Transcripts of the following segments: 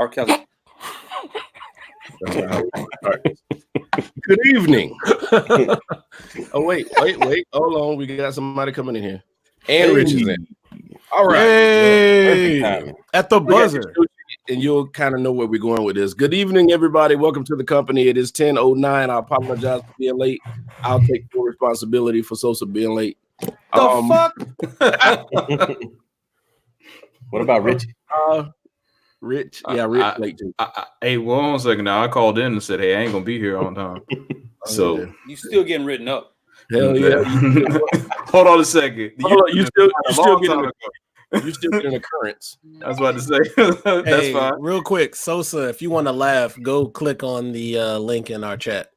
R. Kelly. Good evening. Oh, wait. Hold on. We got somebody coming in here. And Rich is in. All right. Hey, at the buzzer. And you'll kind of know where we're going with this. Good evening, everybody. Welcome to the company. It is 10:09. I apologize for being late. I'll take full responsibility for Sosa being late. Fuck? What about Rich? Rich? Yeah, Rich late too. Hey, one second now. I called in and said, hey, I ain't going to be here on time. So you still getting written up. Hell yeah. Hold on a second. You still getting an occurrence. I was about to say. That's fine. Real quick, Sosa, if you want to laugh, go click on the link in our chat.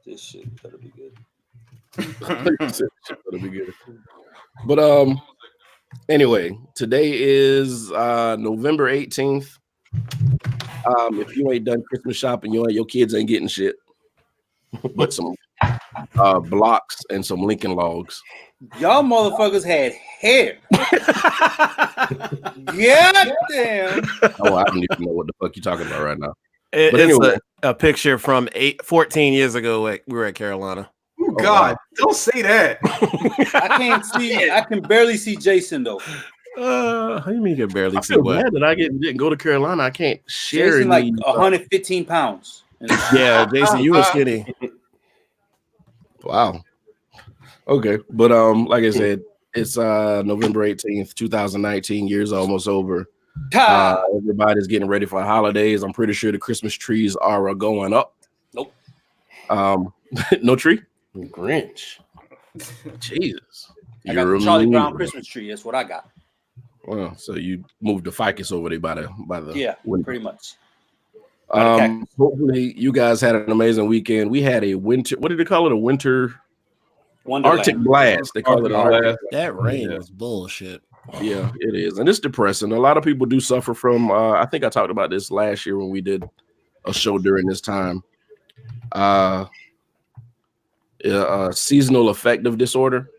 This shit better be good. But anyway, today is November 18th. If you ain't done Christmas shopping, your kids ain't getting shit but some blocks and some Lincoln Logs. Y'all motherfuckers had hair. God damn. Oh, I don't even know what the fuck you're talking about right now. But anyway, a picture from 14 years ago. We were at Carolina. Oh, God, don't say that. I can't see. I can barely see Jason though. How do you mean you can barely see what? Glad that I didn't go to Carolina. I can't share. Jason like 115 pounds. Yeah, Jason, you were skinny. Wow. Okay, but like I said, it's November 18th, 2019. Year's almost over. Everybody's getting ready for the holidays. I'm pretty sure the Christmas trees are going up. Nope. No tree. Grinch. Jesus. I got the Charlie Brown Christmas tree. That's what I got. Well, so you moved the ficus over there by the window. Pretty much. Hopefully you guys had an amazing weekend. We had a winter. What did they call it? A winter Wonderland. Arctic blast. They call it an Arctic. That rain is bullshit. Yeah, it is, and it's depressing. A lot of people do suffer from. I think I talked about this last year when we did a show during this time. Seasonal affective disorder.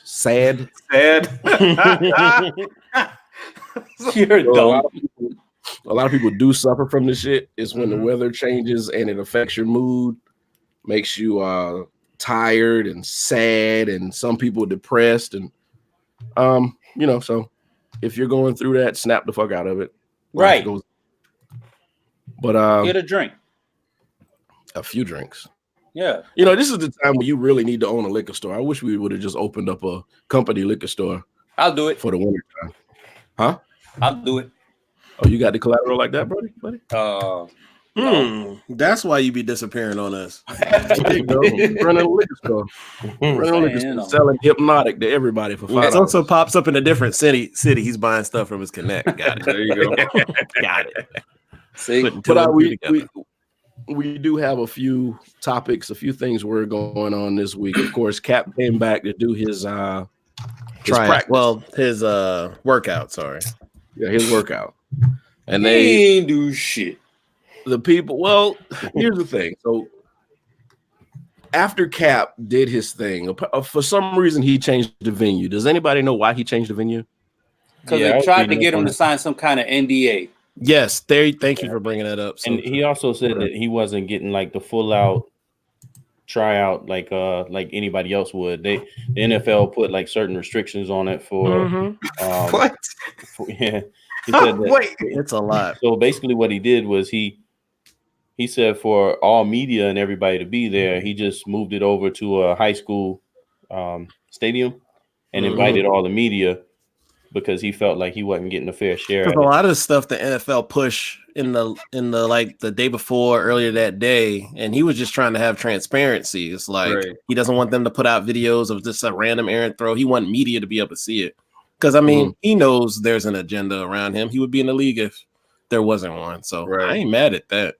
Sad. You're dumb. A lot of people do suffer from this shit. It's when the weather changes and it affects your mood, makes you tired and sad, and some people depressed. And so if you're going through that, snap the fuck out of it. Right. But get a drink. A few drinks. Yeah. This is the time when you really need to own a liquor store. I wish we would have just opened up a company liquor store. I'll do it for the winter time. Huh? I'll do it. Oh, you got the collateral like that, buddy? No. That's why you be disappearing on us. There you go. Running a liquor store. Selling Hypnotic to everybody for $5. It also pops up in a different city. He's buying stuff from his Connect. Got it. There you go. Got it. See, but we do have a few topics, a few things we're going on this week. Of course, Kaep came back to do his practice. Well, his workout. Sorry. Yeah, his workout. And they ain't do shit. The people. Well, here's the thing. So after Kaep did his thing, for some reason he changed the venue. Does anybody know why he changed the venue? Because they tried to get him to sign some kind of NDA. Yes, thank you for bringing that up. And he also said that he wasn't getting like the full out tryout like anybody else would. The NFL put like certain restrictions on it for what? He said that, wait, it's a lot. So basically what he did was he said for all media and everybody to be there, he just moved it over to a high school stadium and invited all the media, because he felt like he wasn't getting a fair share. A lot of stuff the NFL push in the like the day before, earlier that day, and he was just trying to have transparency. It's like he doesn't want them to put out videos of just a random errant throw. He want media to be able to see it, because I mean he knows there's an agenda around him. He would be in the league if there wasn't one. So I ain't mad at that.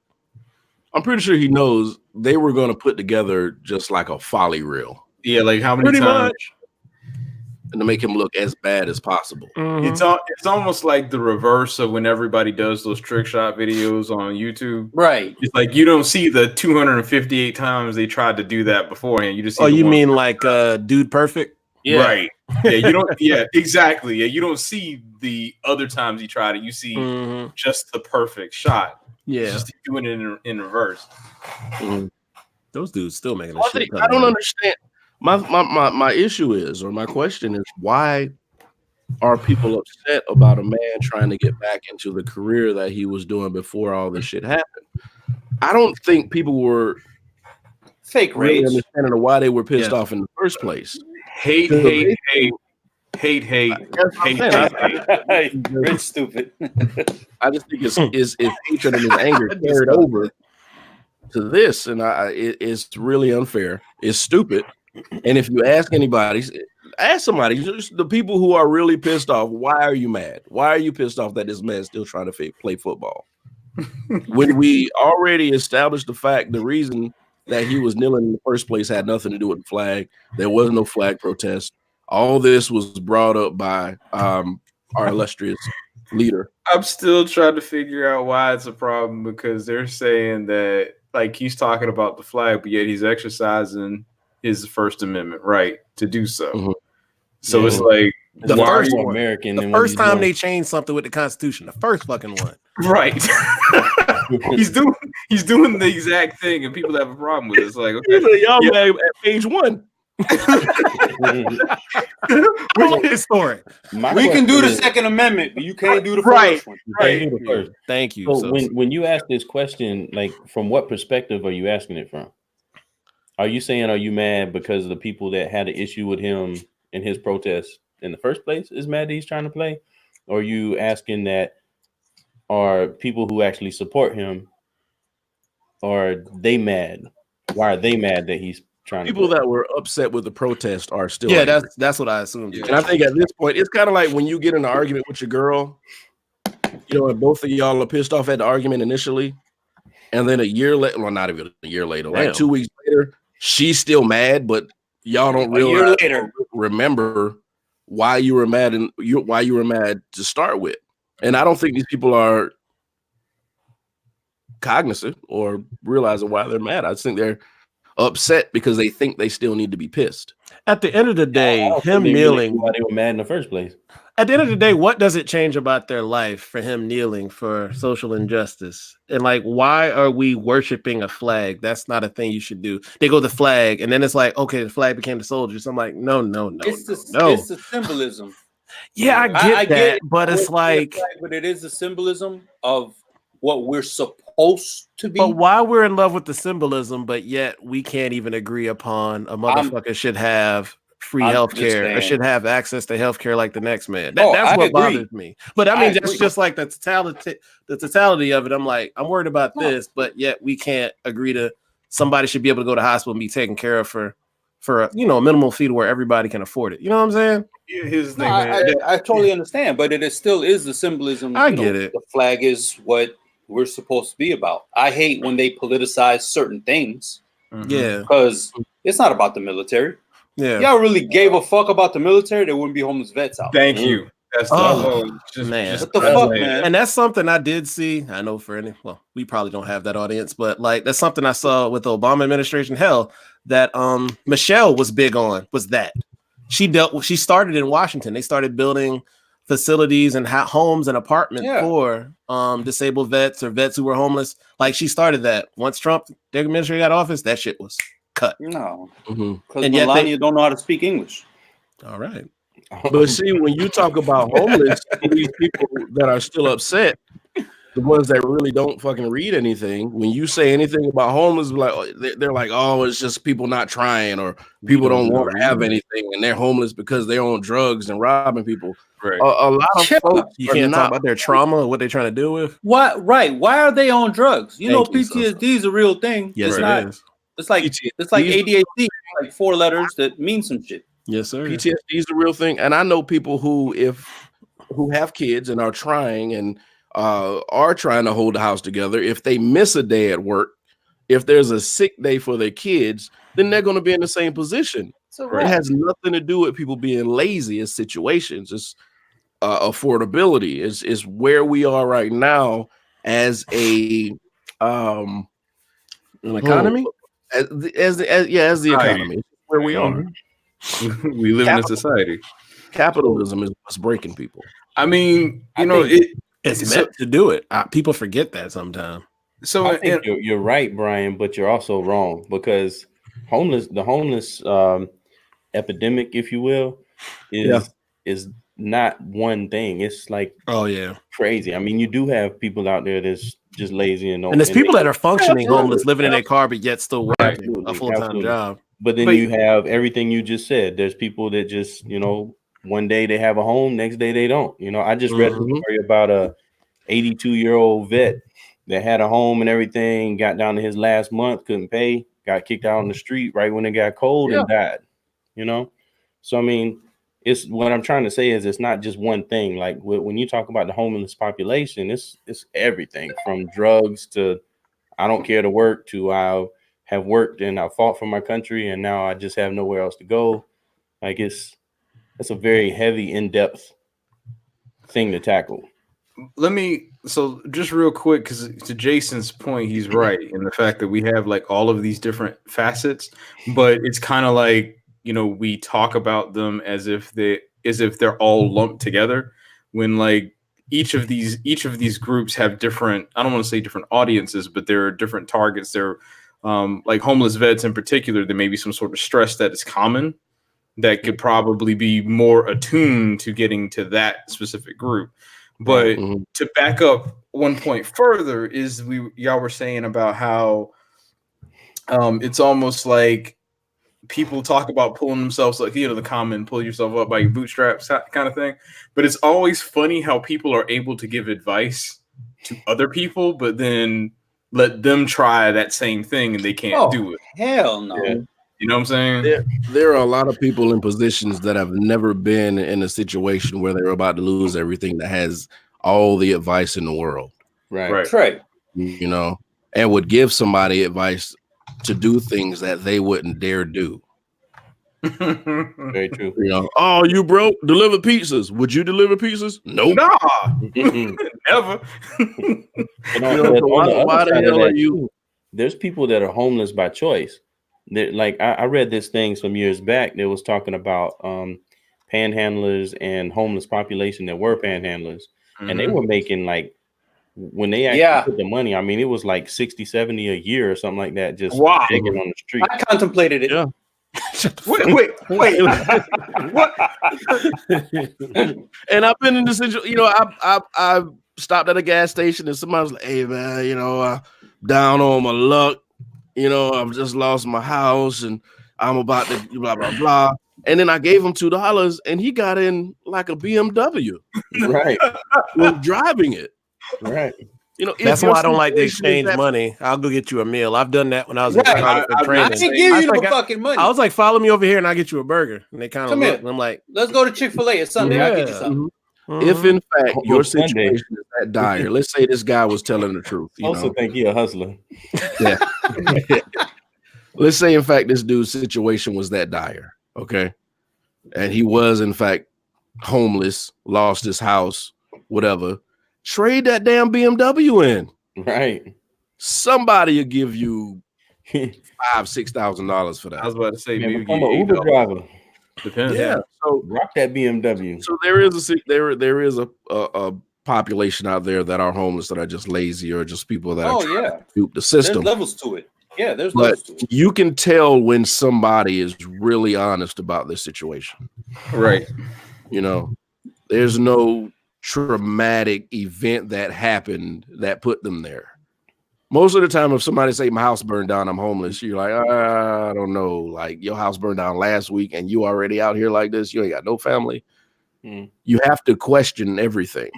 I'm pretty sure he knows they were going to put together just like a folly reel. Yeah, like how many times? And to make him look as bad as possible. It's almost like the reverse of when everybody does those trick shot videos on YouTube. Right. It's like you don't see the 258 times they tried to do that beforehand. You just see you mean like Dude Perfect? Yeah. Right. Yeah, you don't. Yeah, exactly. Yeah, you don't see the other times he tried it. You see just the perfect shot. Yeah, just doing it in reverse. Those dudes still making a shit. I don't understand. My issue is, or my question is, why are people upset about a man trying to get back into the career that he was doing before all this shit happened? I don't think people were fake really rage understanding of why they were pissed off in the first place. Hate. Rich stupid. I just think it's hatred and his anger carried over to this, and it's really unfair. It's stupid. And if you ask anybody, ask somebody, just the people who are really pissed off, why are you mad? Why are you pissed off that this man's still trying to play football? When we already established the reason that he was kneeling in the first place had nothing to do with the flag. There was no flag protest. All this was brought up by our illustrious leader. I'm still trying to figure out why it's a problem, because they're saying that like he's talking about the flag, but yet he's exercising his First Amendment right to do so. So it's like the first time they changed something with the Constitution, the first fucking one. Right. he's doing the exact thing, and people have a problem with it. It's like, okay, y'all mad at page 1. Historic. We can do the Second Amendment, but you can't do the first one. Right. Thank you. So when you ask this question, like, from what perspective are you asking it from? Are you saying, are you mad because of the people that had an issue with him in his protest in the first place is mad that he's trying to play? Or are you asking that are people who actually support him, are they mad? Why are they mad that he's trying people to play? That were upset with the protest are still angry. That's what I assumed. And I think at this point, it's kind of like when you get in an argument with your girl, and both of y'all are pissed off at the argument initially, and then a year later, well, not even a year later, like 2 weeks later, she's still mad, but y'all don't really remember why you were mad and why you were mad to start with. And I don't think these people are cognizant or realizing why they're mad. I just think they're upset because they think they still need to be pissed. At the end of the day, him kneeling, why they were mad in the first place. At the end of the day, what does it change about their life for him kneeling for social injustice? And like, why are we worshiping a flag? That's not a thing you should do. They go to the flag, and then it's like, okay, the flag became the soldiers. I'm like, no. It's the symbolism. Yeah, I get that, but it's like, but it is the symbolism of what we're supposed to be. But why we're in love with the symbolism, but yet we can't even agree upon a motherfucker should have free healthcare or should have access to healthcare like the next man. That's what bothers me. But I mean, that's just like the totality of it. I'm like, I'm worried about this, but yet we can't agree to somebody should be able to go to the hospital and be taken care of for a minimal fee to where everybody can afford it. You know what I'm saying? Yeah, here's the thing, I totally understand, but it still is the symbolism. I get it. The flag is what we're supposed to be about. I hate when they politicize certain things. Yeah, because it's not about the military. Yeah, y'all really gave a fuck about the military, there wouldn't be homeless vets out. Thank you. That's man. What the fuck, man? And that's something I did see. I know we probably don't have that audience, but like that's something I saw with the Obama administration. Hell, that Michelle was big on was that she started in Washington. They started building facilities and homes and apartments for disabled vets or vets who were homeless. Like she started that. Once Trump, their administration got office, that shit was cut. No, because Melania don't know how to speak English. All right. But see, when you talk about homeless, these people that are still upset, the ones that really don't fucking read anything, when you say anything about homeless, they're like, oh, it's just people not trying, or people don't want to have anything, and they're homeless because they're on drugs and robbing people. Right. A lot of folks you can't talk about their trauma or what they're trying to deal with. Why are they on drugs? PTSD is a real thing. Yes, it is. It's like ADHD, like 4 letters that mean some shit. Yes, sir. PTSD is a real thing, and I know people who have kids and are trying and are trying to hold the house together. If they miss a day at work, if there's a sick day for their kids, then they're going to be in the same position. It has nothing to do with people being lazy. It's situations. It's affordability. Is where we are right now as an economy. As the economy, where we are. We live in a society. Capitalism is what's breaking people. I mean, it's meant to do it. People forget that sometimes. So I think you're right, Brian, but you're also wrong because the homeless epidemic, if you will, is not one thing. It's like crazy. I mean, you do have people out there that's just lazy and there's people that are functioning homeless, living in their car, but yet still working a full-time job. But then you have everything you just said. There's people that just, one day they have a home, next day they don't. I just read a story about a 82-year-old vet that had a home and everything, got down to his last month, couldn't pay, got kicked out on the street right when it got cold and died. So I mean, it's what I'm trying to say is it's not just one thing. Like when you talk about the homeless population, it's everything from drugs to I don't care to work to I have worked and I fought for my country and now I just have nowhere else to go. Like it's a very heavy, in-depth thing to tackle. So just real quick, because to Jason's point, he's right in the fact that we have like all of these different facets, but it's kind of like, we talk about them as if they're all lumped together when like each of these groups have different, I don't want to say different audiences, but there are different targets. They're like homeless vets in particular, there may be some sort of stress that is common that could probably be more attuned to getting to that specific group. But to back up one point further is y'all were saying about how it's almost like people talk about pulling themselves like, the common pull yourself up by your bootstraps kind of thing. But it's always funny how people are able to give advice to other people, but then let them try that same thing and they can't do it. Hell no. Yeah. You know what I'm saying? There are a lot of people in positions that have never been in a situation where they're about to lose everything that has all the advice in the world. Right. And would give somebody advice to do things that they wouldn't dare do. Very true. Oh, you broke? Deliver pizzas. Would you deliver pizzas? Nope. Nah. Never. Why the hell are you? There's people that are homeless by choice. Like I read this thing some years back that was talking about panhandlers and homeless population that were panhandlers, and they were making like when they actually put the money, I mean, it was like 60, 70 a year or something like that, just begging on the street. I contemplated it. Yeah. Wait. What? And I've been in this situation, I stopped at a gas station and somebody was like, hey man, down on my luck, I've just lost my house and I'm about to blah blah blah. And then I gave him $2 and he got in like a BMW. Right. Was driving it. Right. That's why I don't like to exchange money. I'll go get you a meal. I've done that when I was in college for training. I didn't give you no fucking money. I was like, follow me over here and I'll get you a burger. And they kind of look and I'm like, let's go to Chick-fil-A or something. I'll get you something. If in fact your situation is that dire, let's say this guy was telling the truth. I also think you're a hustler. Yeah. Let's say in fact this dude's situation was that dire, okay? And he was in fact homeless, lost his house, whatever. Trade that damn BMW in. Right. Somebody will give you $5,000-$6,000 for that. I was about to say, maybe become an Uber driver. Depends. Yeah. So rock that BMW. So there is a population out there that are homeless that are just lazy or just people that are trying to dupe the system. There's levels to it. Yeah, there's levels to it. You can tell when somebody is really honest about this situation. Right. There's no traumatic event that happened that put them there. Most of the time, if somebody say my house burned down, I'm homeless, you're like, I don't know. Like your house burned down last week and you already out here like this. You ain't got no family. You have to question everything.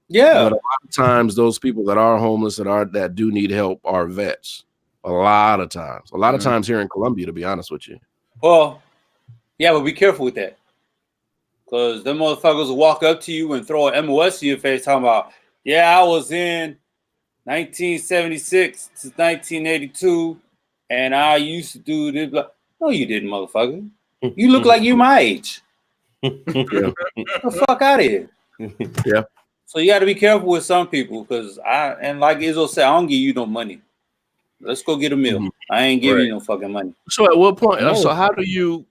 Yeah. But a lot of times those people that are homeless that do need help are vets. A lot of times here in Columbia, to be honest with you. Well, yeah, but be careful with that. Because them motherfuckers will walk up to you and throw an MOS in your face talking about, I was in 1976 to 1982 and I used to do this. No, you didn't, motherfucker. You look like you my age. Get the fuck out of here. Yeah. So you got to be careful with some people because like Izzo said, I don't give you no money. Let's go get a meal. I ain't giving you no fucking money. So at what point? So how do you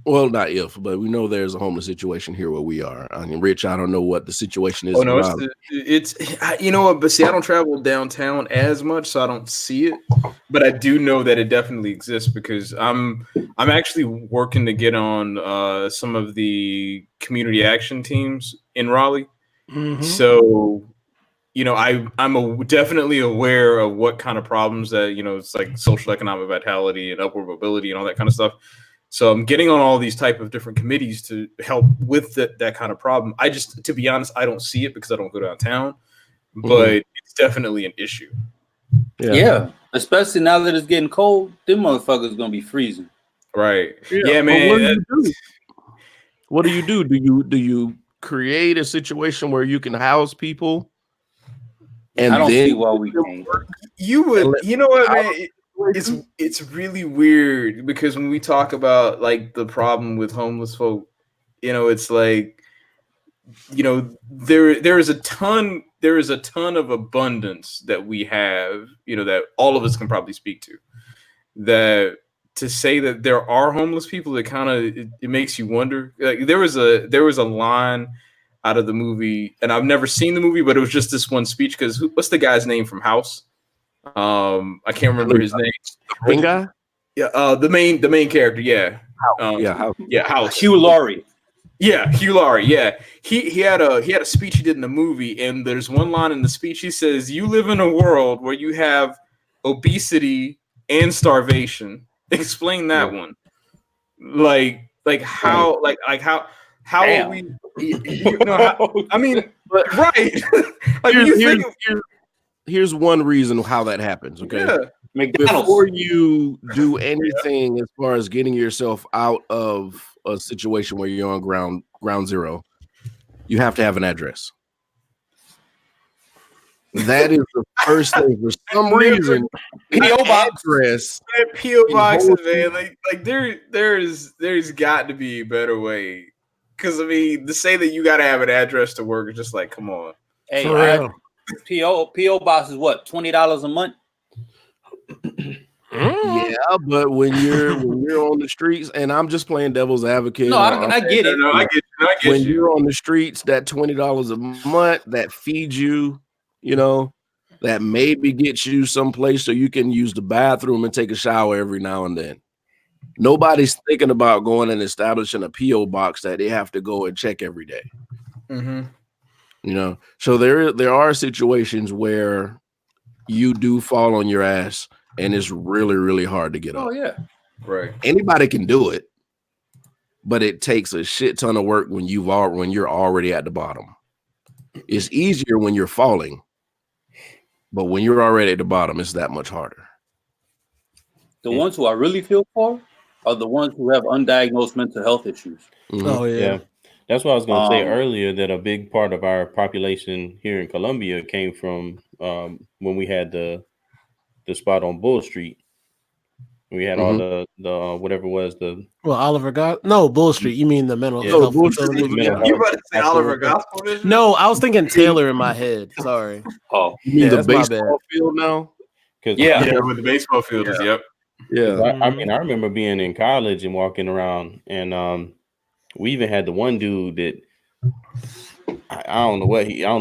well, not if, but we know there's a homeless situation here where we are. I mean, Rich, I don't know what the situation is. Oh no, it's you know what? But see, I don't travel downtown as much, so I don't see it. But I do know that it definitely exists because I'm actually working to get on some of the community action teams in Raleigh. Mm-hmm. So, you know, I'm definitely aware of what kind of problems that, you know, it's like social economic vitality and upward mobility and all that kind of stuff. So I'm getting on all these type of different committees to help with that kind of problem. I just, to be honest, I don't see it because I don't go downtown, but it's definitely an issue. Yeah, especially now that it's getting cold, them motherfuckers gonna be freezing. Right. Yeah, man. What do you do? Do you create a situation where you can house people? And I don't then see why we can't. You would, you know what, man? It's really weird because when we talk about like the problem with homeless folk, you know, it's like, you know, there is a ton of abundance that we have, you know, that all of us can probably speak to. That to say that there are homeless people, it kind of it makes you wonder. Like there was a line out of the movie, and I've never seen the movie, but it was just this one speech. Because what's the guy's name from House? I can't remember his name. The main guy? Yeah, the main character. Yeah, House. Hugh Laurie. Yeah, Hugh Laurie. Yeah, he had a speech he did in the movie, and there's one line in the speech. He says, "You live in a world where you have obesity and starvation." Explain that one. Like how are we? You know, I mean, right? Like here's one reason how that happens. Okay, yeah. Before you do anything as far as getting yourself out of a situation where you're on ground zero, you have to have an address. That is the first thing. For some reason, P.O. box. Address. P.O. boxes, man. Like there's got to be a better way. Because I mean, to say that you got to have an address to work is just like, come on. Hey, P.O. box is what, $20 a month? Yeah, but when you're on the streets, and I'm just playing devil's advocate. No, I get it. No, I get you. When you're on the streets, that $20 a month that feeds you, you know, that maybe gets you someplace so you can use the bathroom and take a shower every now and then. Nobody's thinking about going and establishing a P.O. box that they have to go and check every day. Mm-hmm. You know, so there are situations where you do fall on your ass and it's really, really hard to get up. Oh, yeah. Right. Anybody can do it, but it takes a shit ton of work when you're already at the bottom. It's easier when you're falling, but when you're already at the bottom, it's that much harder. The ones who I really feel for are the ones who have undiagnosed mental health issues. Mm-hmm. Oh, yeah. That's what I was going to say earlier, that a big part of our population here in Columbia came from when we had the spot on Bull Street. We had all the whatever was the Oliver Bull Street. You mean the mental health? You about to say Oliver Gospel Vision? No, I was thinking Taylor in my head. Sorry. Oh, you mean the baseball field now? Yeah, with the baseball field is yep. Yeah. I mean, I remember being in college and walking around, and we even had the one dude that I don't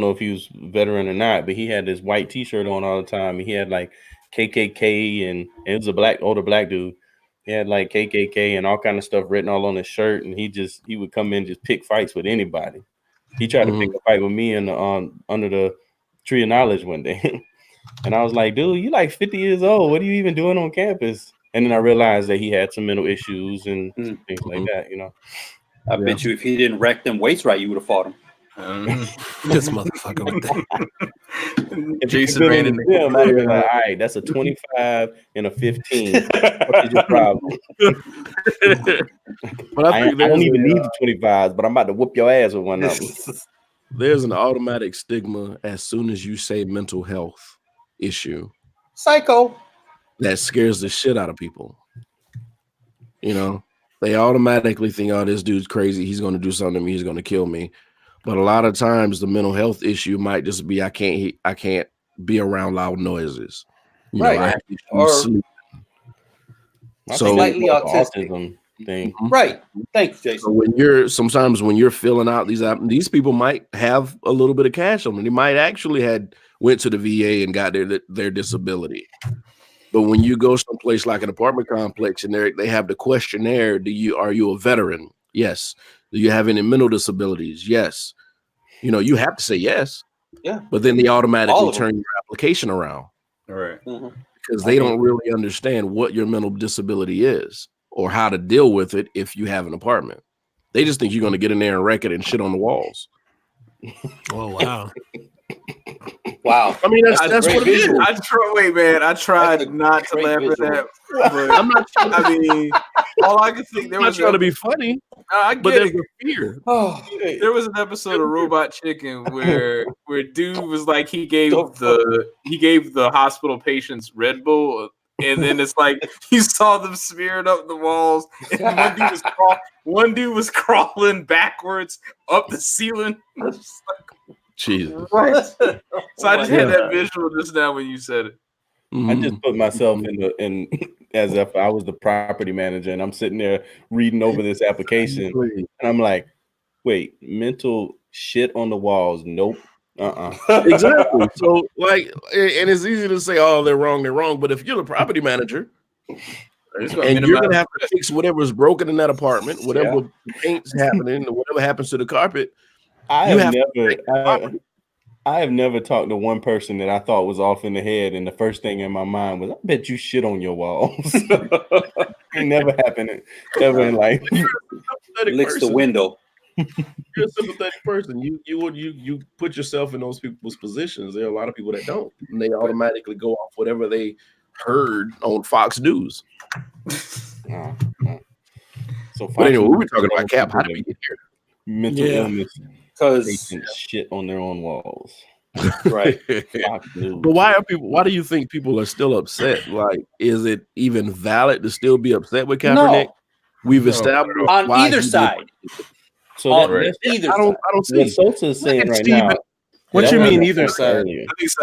know if he was veteran or not, but he had this white T-shirt on all the time. And he had like KKK, and it was older black dude. He had like KKK and all kind of stuff written all on his shirt, and he would come in and just pick fights with anybody. He tried to pick a fight with me under the tree of knowledge one day. And I was like, dude, you like 50 years old. What are you even doing on campus? And then I realized that he had some mental issues and things like that, you know. I bet you if he didn't rack them weights right, you would have fought him. This motherfucker with that. Jason ran in the gym. I'd be like, all right, that's a 25 and a 15. What is your problem? But I don't even need the 25s, but I'm about to whoop your ass with one of them. There's an automatic stigma as soon as you say mental health issue. Psycho. That scares the shit out of people. You know, they automatically think, oh, this dude's crazy. He's going to do something to me. He's going to kill me. But a lot of times the mental health issue might just be, I can't be around loud noises. You know, or sleep. So slightly autistic. Autism thing. Right. Thank you, Jason. So when you're filling out these people might have a little bit of cash on them. They might actually went to the VA and got their disability. But when you go someplace like an apartment complex and they have the questionnaire, are you a veteran? Yes. Do you have any mental disabilities? Yes. You have to say yes. Yeah. But then they automatically turn your application around. All right. Because they don't really understand what your mental disability is or how to deal with it if you have an apartment. They just think you're going to get in there and wreck it and shit on the walls. Oh, wow. Wow. I mean, that's what it is. I tried not to laugh at that. But I'm not. I mean, all I could think I'm not trying to be funny, but there's a fear. There was an episode of Robot Chicken where dude was like he gave the hospital patients Red Bull, and then it's like you saw them smearing up the walls, and one dude was crawling backwards up the ceiling. Jesus. Right. So I just had that visual just now when you said it. I just put myself in as if I was the property manager, and I'm sitting there reading over this application, and I'm like, wait, mental shit on the walls? Nope. Exactly. So and it's easy to say, oh, they're wrong. But if you're the property manager and you're gonna have to fix whatever's broken in that apartment, whatever paint's happening, or whatever happens to the carpet, I have never talked to one person that I thought was off in the head, and the first thing in my mind was, I bet you shit on your walls. It never happened ever in life. Licks the window. You're a sympathetic person. You put yourself in those people's positions. There are a lot of people that don't, and they automatically go off whatever they heard on Fox News. So, but anyway, we were talking about Kaep. How did we get here? Mental illness, because they can shit on their own walls. Right. But why do you think people are still upset? Like, is it even valid to still be upset with Kaepernick? No. We've established on either side. So on either I don't see what Sosa's saying right now. What you mean either side?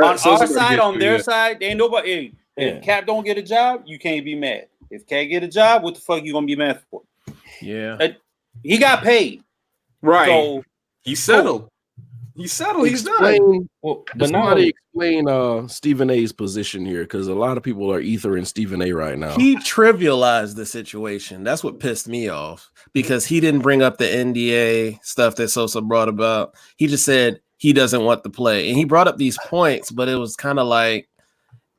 On our side, on their side, ain't nobody. If Kaep don't get a job, you can't be mad. If Kaep get a job, what the fuck you gonna be mad for? Yeah. He got paid. Right. So he settled. He's done. Well, but somebody explain Stephen A's position here, because a lot of people are ethering Stephen A right now. He trivialized the situation. That's what pissed me off, because he didn't bring up the NDA stuff that Sosa brought about. He just said he doesn't want to play, and he brought up these points, but it was kind of like,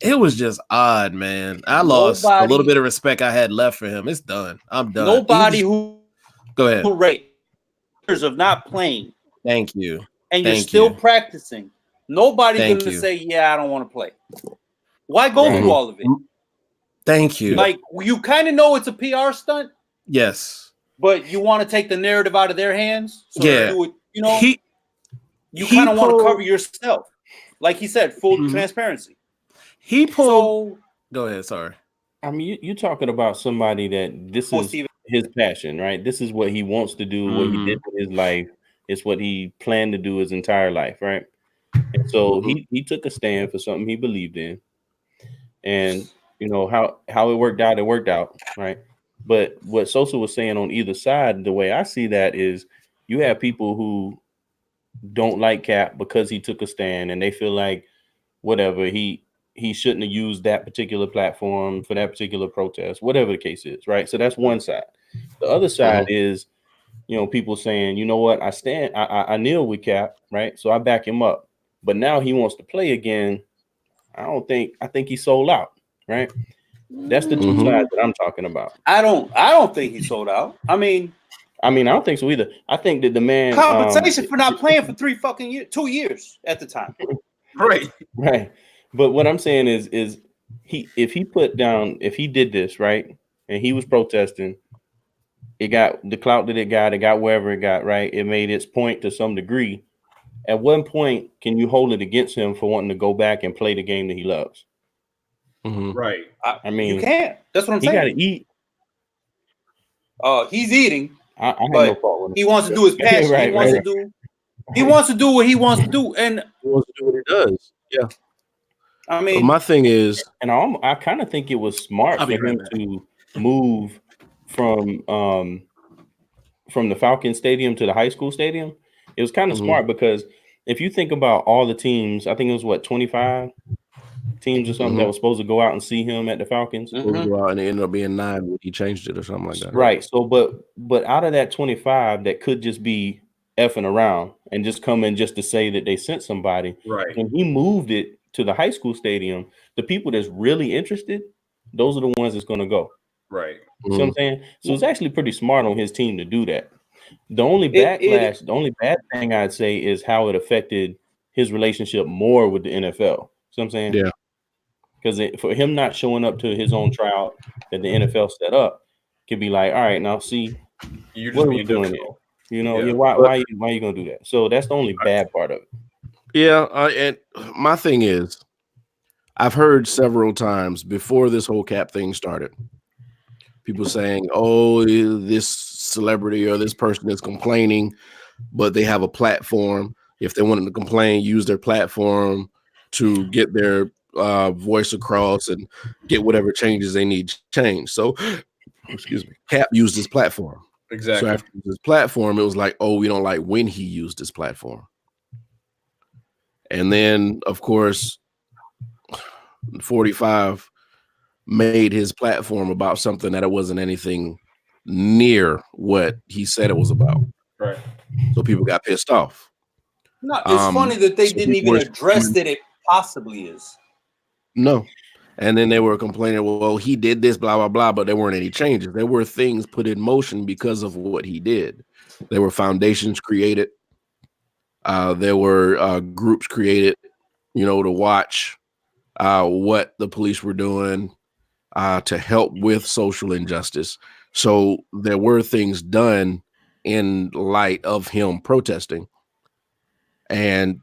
it was just odd, man. I lost a little bit of respect I had left for him. It's done. I'm done. Nobody go ahead. Who rate of not playing. Thank you. And you're still practicing. Nobody's going to say, yeah, I don't want to play. Why go through all of it? Thank you. Like, you kind of know it's a PR stunt. Yes. But you want to take the narrative out of their hands. So you kind of want to cover yourself. Like he said, full transparency. He pulled. Go ahead. Sorry. I mean, you're talking about somebody that this is his passion, right? This is what he wants to do, what he did with his life. It's what he planned to do his entire life, right? And so he took a stand for something he believed in. And, how it worked out, right? But what Sosa was saying on either side, the way I see that is you have people who don't like Kaep because he took a stand, and they feel like whatever, he shouldn't have used that particular platform for that particular protest, whatever the case is, right? So that's one side. The other side is, people saying, you know what, I kneel with Kaep, right? So I back him up. But now he wants to play again. I think he sold out, right? That's the two sides that I'm talking about. I don't think he sold out. I mean, I don't think so either. I think that the man compensation for not playing for 2 years at the time. Right. But what I'm saying is if he did this, right, and he was protesting, it got the clout that it got wherever it got, right? It made its point to some degree. At one point, can you hold it against him for wanting to go back and play the game that he loves? Right. I mean, you can't. That's what I'm saying. He got to eat. He's eating. I have no fault with him. He wants to do his passion. He wants to do what he wants to do, and he wants to do what he does. Yeah. I mean, but my thing is, and I kind of think it was smart for him to move from the Falcon Stadium to the high school stadium, it was kind of smart because if you think about all the teams, I think it was what 25 teams or something that was supposed to go out and see him at the Falcons. Go out and it ended up being 9 when he changed it or something like that. Right. So, but out of that 25, that could just be effing around and just come in just to say that they sent somebody. Right. And he moved it to the high school stadium. The people that's really interested, those are the ones that's going to go. Right. You see what I'm saying? So it's actually pretty smart on his team to do that. The only backlash, the only bad thing I'd say is how it affected his relationship more with the NFL. See what I'm saying? Yeah. Because for him not showing up to his own tryout that the NFL set up could be like, all right, now see, You're what just are we being doing difficult. here? You know, Yeah. why are you gonna do that? So that's the only bad part of it. Yeah, and my thing is, I've heard several times before this whole Kaep thing started, people saying, "Oh, this celebrity or this person is complaining, but they have a platform. If they wanted to complain, use their platform to get their voice across and get whatever changes they need changed." So, excuse me, Kaep used his platform. Exactly. So after his platform, it was like, "Oh, we don't like when he used his platform." And then, of course, 45 made his platform about something that it wasn't anything near what he said it was about. Right. So people got pissed off. No, it's funny that they didn't even address that it possibly is. No. And then they were complaining, well, he did this, blah, blah, blah, but there weren't any changes. There were things put in motion because of what he did. There were foundations created. There were groups created, to watch what the police were doing to help with social injustice. So there were things done in light of him protesting, and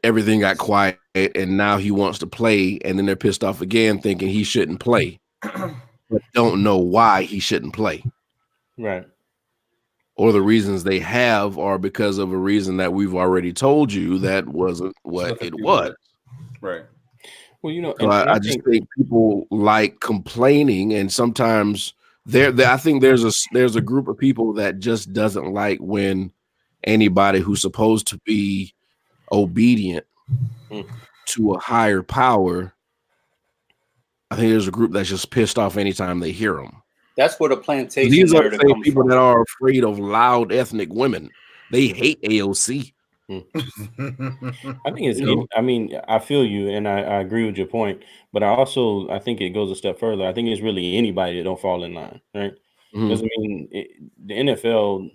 everything got quiet, and now he wants to play, and then they're pissed off again, thinking he shouldn't play, but don't know why he shouldn't play. Right. Or the reasons they have are because of a reason that we've already told you that wasn't what it was. Right. Well, so I just think people like complaining, and sometimes I think there's a group of people that just doesn't like when anybody who's supposed to be obedient to a higher power. I think there's a group that's just pissed off anytime they hear them. That's where the plantation These are the narrative same comes people from. that are afraid of loud ethnic women. They hate AOC. I think it's. I mean, I feel you, and I agree with your point, but I think it goes a step further. I think it's really anybody that don't fall in line, right? Because I mean, the NFL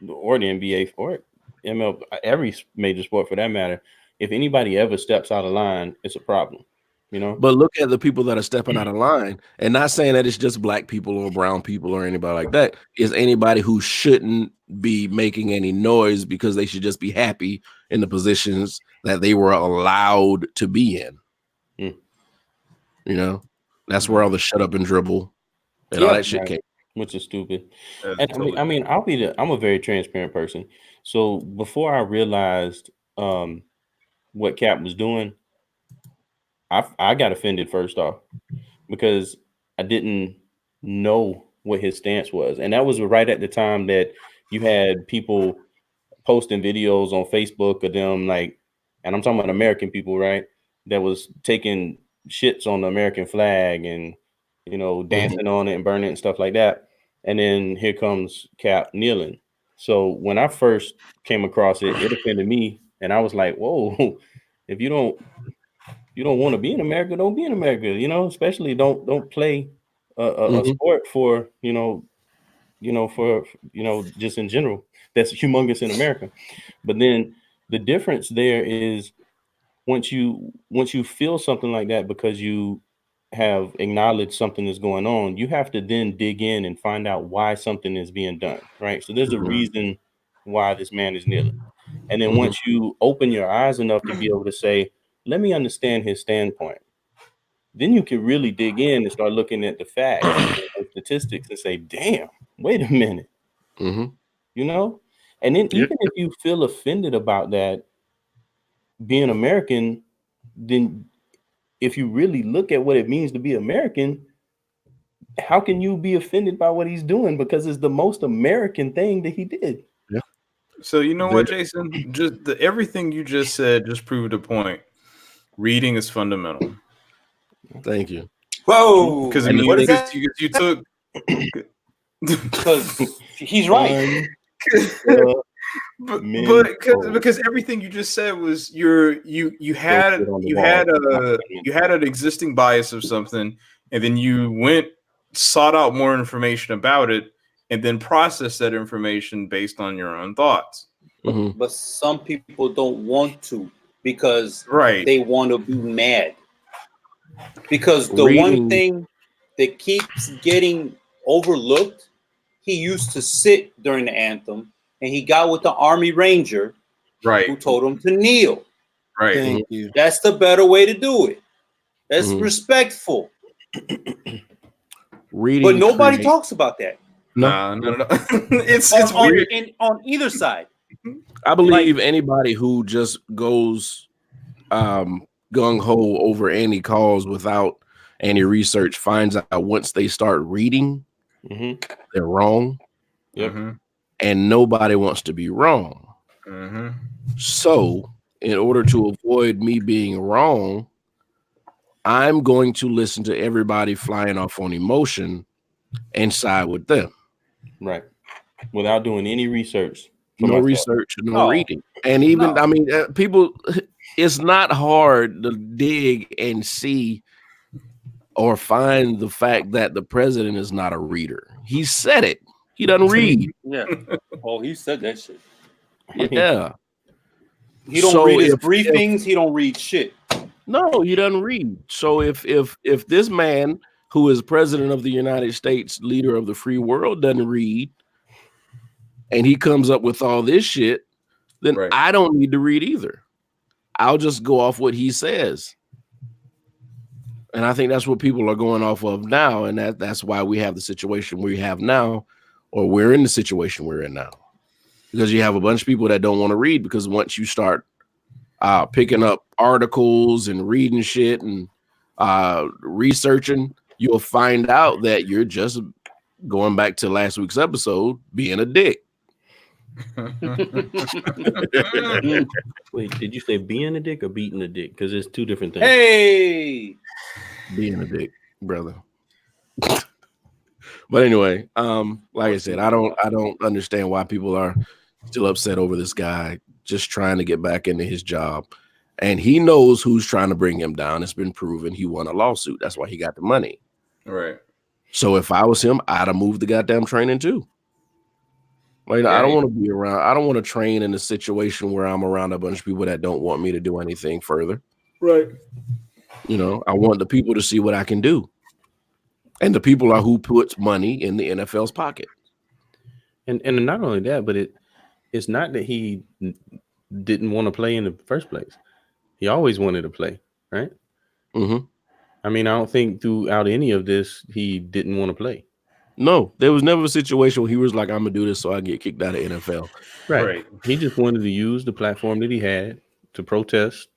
or the NBA or ML, every major sport for that matter, if anybody ever steps out of line, it's a problem. But look at the people that are stepping out of line, and not saying that it's just black people or brown people or anybody like that. It's anybody who shouldn't be making any noise because they should just be happy in the positions that they were allowed to be in. That's where all the shut up and dribble and all that shit came. Which is stupid. And I mean, I'm a very transparent person. So before I realized what Kaep was doing, I got offended first off because I didn't know what his stance was. And that was right at the time that you had people posting videos on Facebook of them, like, and I'm talking about American people, right? That was taking shits on the American flag and, dancing on it and burning it and stuff like that. And then here comes Kaep kneeling. So when I first came across it, it offended me. And I was like, whoa, if you don't want to be in America, don't be in America, especially don't play a sport for, just in general, that's humongous in America. But then the difference there is once you feel something like that, because you have acknowledged something is going on, you have to then dig in and find out why something is being done, right? So there's a reason why this man is kneeling. And then once you open your eyes enough to be able to say, let me understand his standpoint, then you can really dig in and start looking at the facts and statistics and say, damn, wait a minute. And then even if you feel offended about that being American, then if you really look at what it means to be American, how can you be offended by what he's doing? Because it's the most American thing that he did. Yeah. So you know what, Jason? Just everything you just said just proved a point. Reading is fundamental. Thank you. Whoa, Because what is that? you took. Because he's right. Because everything you just said was you had an existing bias of something, and then you sought out more information about it, and then processed that information based on your own thoughts. But some people don't want to because right. they want to be mad. Because the one thing that keeps getting overlooked, he used to sit during the anthem and he got with the Army Ranger who told him to kneel. Right. Thank you. That's the better way to do it. That's respectful. Reading, but nobody talks about that. No. It's weird. On either side. I believe anybody who just goes gung-ho over any cause without any research finds out once they start reading, they're wrong. Yep. And nobody wants to be wrong. So, in order to avoid me being wrong, I'm going to listen to everybody flying off on emotion and side with them. Right. Without doing any research. No research, no reading. And even, I mean, people, it's not hard to dig and see or find the fact that the president is not a reader. He said it. He doesn't read. Yeah. Oh, he said that shit. Yeah. He don't read his briefings. He don't read shit. No, he doesn't read. So if this man who is president of the United States, leader of the free world, doesn't read, and he comes up with all this shit, then I don't need to read either. I'll just go off what he says. And I think that's what people are going off of now. And that's why we have the situation we have now, or we're in the situation we're in now. Because you have a bunch of people that don't want to read, because once you start picking up articles and reading shit and researching, you'll find out that you're just going back to last week's episode, being a dick. Wait, did you say being a dick or beating a dick? Because it's two different things. Hey, being a dick, brother. But anyway, like I said, I don't understand why people are still upset over this guy just trying to get back into his job. And he knows who's trying to bring him down. It's been proven. He won a lawsuit. That's why he got the money. Right. So if I was him, I'd have moved the goddamn training too. Like, I don't want to be around. I don't want to train in a situation where I'm around a bunch of people that don't want me to do anything further. Right. You know, I want the people to see what I can do. And the people are who puts money in the NFL's pocket. And not only that, but it's not that he didn't want to play in the first place. He always wanted to play, right? I mean, I don't think throughout any of this he didn't want to play. No, there was never a situation where he was like, I'm gonna do this so I get kicked out of NFL. Right. He just wanted to use the platform that he had to protest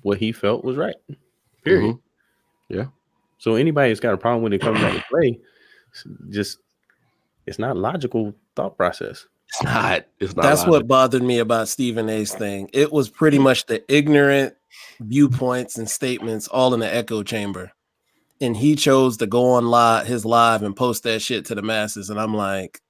what he felt was right. Period. Yeah. So anybody that's got a problem when it comes back to play, it's not logical thought process. It's not. That's logical. what bothered me about Stephen A's thing. It was pretty much the ignorant viewpoints and statements all in the echo chamber. And he chose to go on his live and post that shit to the masses. And I'm like,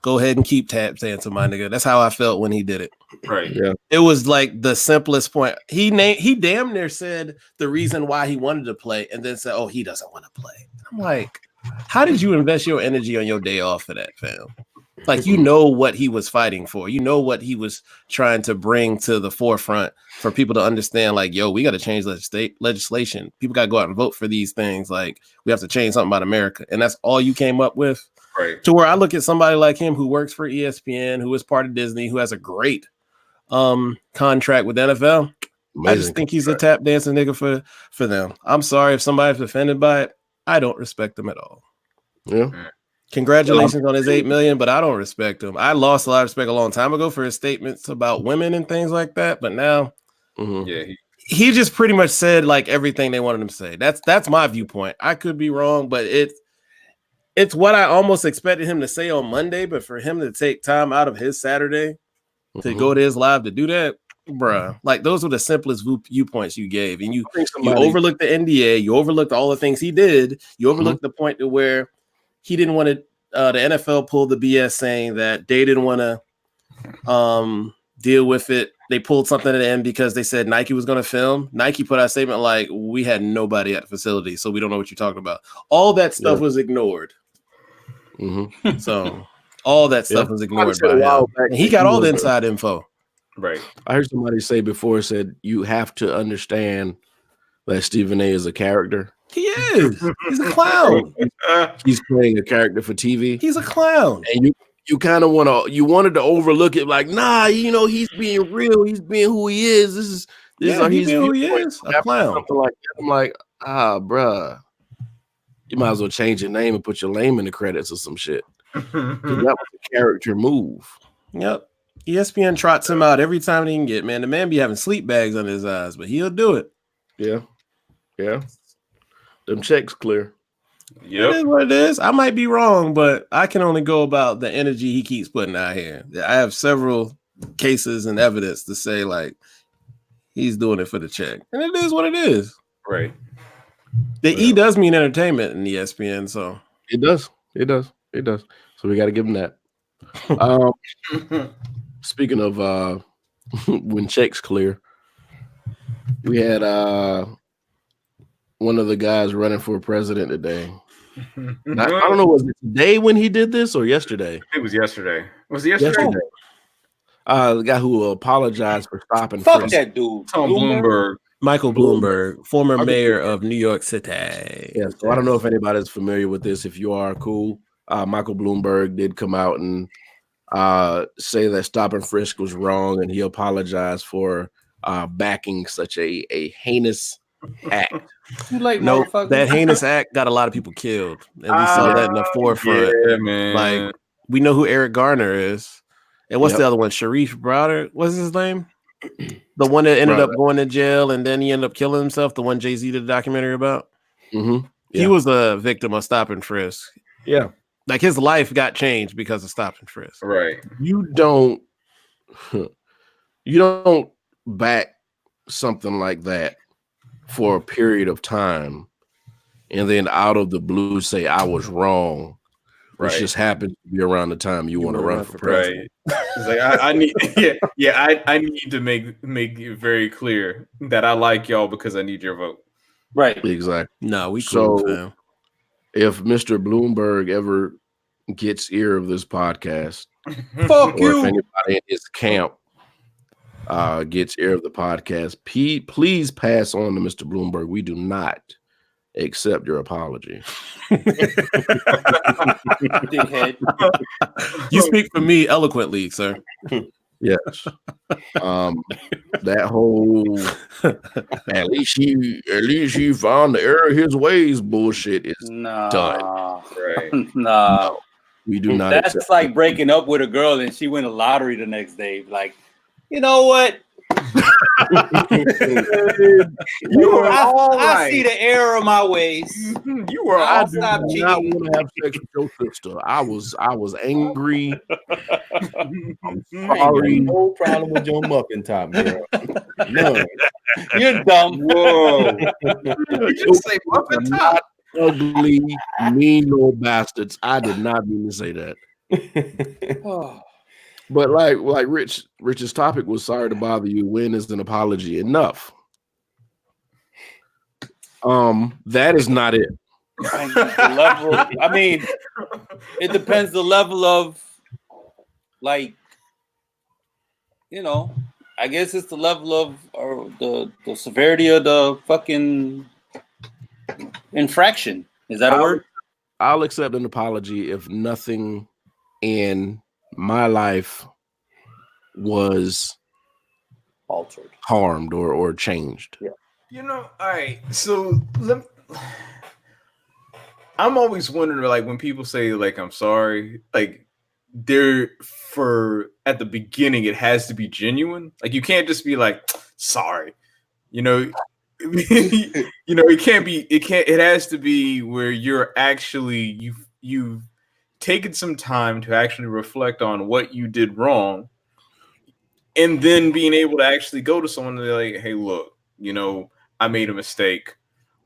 go ahead and keep tap dancing, my nigga. That's how I felt when he did it. Right. Yeah. It was like the simplest point. He damn near said the reason why he wanted to play and then said, oh, he doesn't want to play. I'm like, how did you invest your energy on your day off for that, fam? Like, you know what he was fighting for. You know what he was trying to bring to the forefront for people to understand, like, yo, we got to change legislation. People got to go out and vote for these things. Like, we have to change something about America. And that's all you came up with? Right. To where I look at somebody like him who works for ESPN, who is part of Disney, who has a great contract with NFL. Amazing. I just think he's a tap dancing nigga for them. I'm sorry if somebody's offended by it. I don't respect them at all. Yeah. Congratulations on his $8 million, but I don't respect him. I lost a lot of respect a long time ago for his statements about women and things like that. But now, he just pretty much said like everything they wanted him to say. That's my viewpoint. I could be wrong, but It's what I almost expected him to say on Monday, but for him to take time out of his Saturday to go to his live to do that, bruh, like those were the simplest viewpoints you gave, and you overlooked the NDA, you overlooked all the things he did, you overlooked the point to where he didn't want to. The NFL pulled the BS saying that they didn't want to deal with it. They pulled something at the end because they said Nike was going to film. Nike put out a statement like, "We had nobody at the facility, so we don't know what you're talking about." All that stuff was ignored. So all that stuff was ignored by him. And he got all the inside info. Right. I heard somebody say before, said you have to understand that Stephen A is a character. He is. He's a clown. He's playing a character for TV. He's a clown. And you kind of wanted to overlook it, like, nah, he's being real. He's being who he is. This is who he is. A clown. Something like that. I'm like, bruh, you might as well change your name and put your name in the credits or some shit. That was a character move. Yep. ESPN trots him out every time they can get, man. The man be having sleep bags under his eyes, but he'll do it. Yeah. Them checks clear. Yep. It is what it is. I might be wrong, but I can only go about the energy he keeps putting out here. I have several cases and evidence to say, like, he's doing it for the check. And it is what it is. Right. The E does mean entertainment in ESPN, so. It does. So we got to give him that. Speaking of when checks clear, we had one of the guys running for president today. I don't know, was it today when he did this or yesterday? It was yesterday. Was it yesterday? The guy who apologized for stopping. Fuck that dude. Tom Bloomberg. Michael Bloomberg, former mayor of New York City. Yeah, so I don't know if anybody's familiar with this. If you are, cool. Michael Bloomberg did come out and say that stop and frisk was wrong, and he apologized for backing such a heinous act. That heinous act got a lot of people killed, and we saw that in the forefront. Yeah, man. Like, we know who Eric Garner is, and what's the other one? Sharif Browder, what's his name? The one that ended up going to jail, and then he ended up killing himself. The one Jay-Z did a documentary about. He was a victim of stop and frisk. Yeah, like his life got changed because of stop and frisk. Right. You don't back something like that for a period of time and then out of the blue say I was wrong. Right. It just happened to be around the time you want to run for president. Right. It's like I need I need to make it very clear that I like y'all because I need your vote. Right. Exactly. No, we cool, fam. If Mr. Bloomberg ever gets ear of this podcast, fuck you. If anybody in his camp gets ear of the podcast, please pass on to Mr. Bloomberg. We do not accept your apology. Dickhead. You speak for me eloquently, sir. Yes. That whole at least he found the error of his ways bullshit is done. Right. Nah. No, we do not. That's like breaking up with a girl and she win a lottery the next day. Like, you know what? I see the error of my ways. You were. I do not want to have sex with your sister. I was angry. I'm sorry. No problem with your muffin top, girl. None. You're dumb. Whoa. You just say muffin top. Ugly, mean little bastards. I did not mean to say that. But like Rich's topic was sorry to bother you. When is an apology enough? That is not it. The level, I mean, it depends the level of, like, you know, I guess it's the level of or the severity of the fucking infraction. Is that a word? I'll accept an apology if nothing in my life was altered, harmed, or changed. Yeah. You know, all right. So I'm always wondering, like, when people say, like, I'm sorry, like, at the beginning, it has to be genuine. Like, you can't just be like, sorry. You know, it has to be where you're actually, you've taken some time to actually reflect on what you did wrong, and then being able to actually go to someone and be like, hey, look, I made a mistake,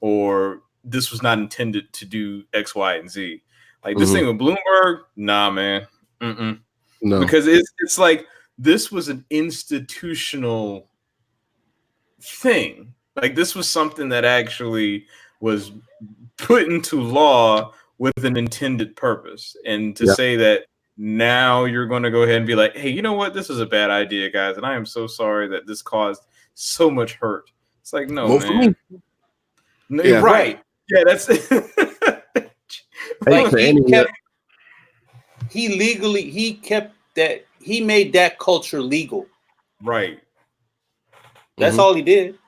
or this was not intended to do X, Y, and Z. Like this thing with Bloomberg, nah, man. No. Because it's like this was an institutional thing. Like this was something that actually was put into law with an intended purpose. And to say that now you're going to go ahead and be like, hey, you know what? This is a bad idea, guys. And I am so sorry that this caused so much hurt. It's like, no, man. No, yeah, right. Yeah, that's it. Like he made that culture legal. Right. That's all he did.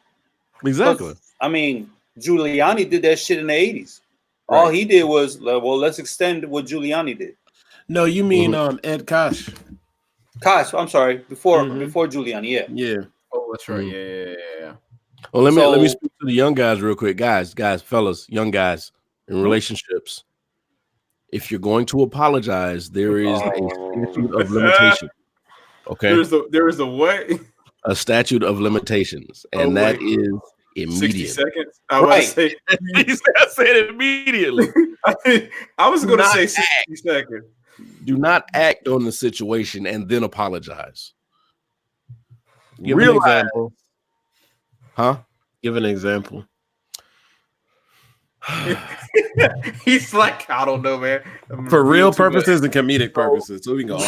Exactly. I mean, Giuliani did that shit in the 80s. Right. All he did was, well, let's extend what Giuliani did. No, you mean Ed Koch. Koch, I'm sorry. Before Giuliani, yeah. Oh, that's right. Yeah. Well, let me speak to the young guys real quick. Guys, fellas, young guys in relationships. If you're going to apologize, there is a statute of limitation. Okay. There is a what? A statute of limitations, and that is immediate. 60 seconds. I said it immediately. I was going to say 60 seconds. Do not act on the situation and then apologize. Give an example. Huh? Give an example. He's like, I don't know, man. For real purposes and comedic purposes. So we can go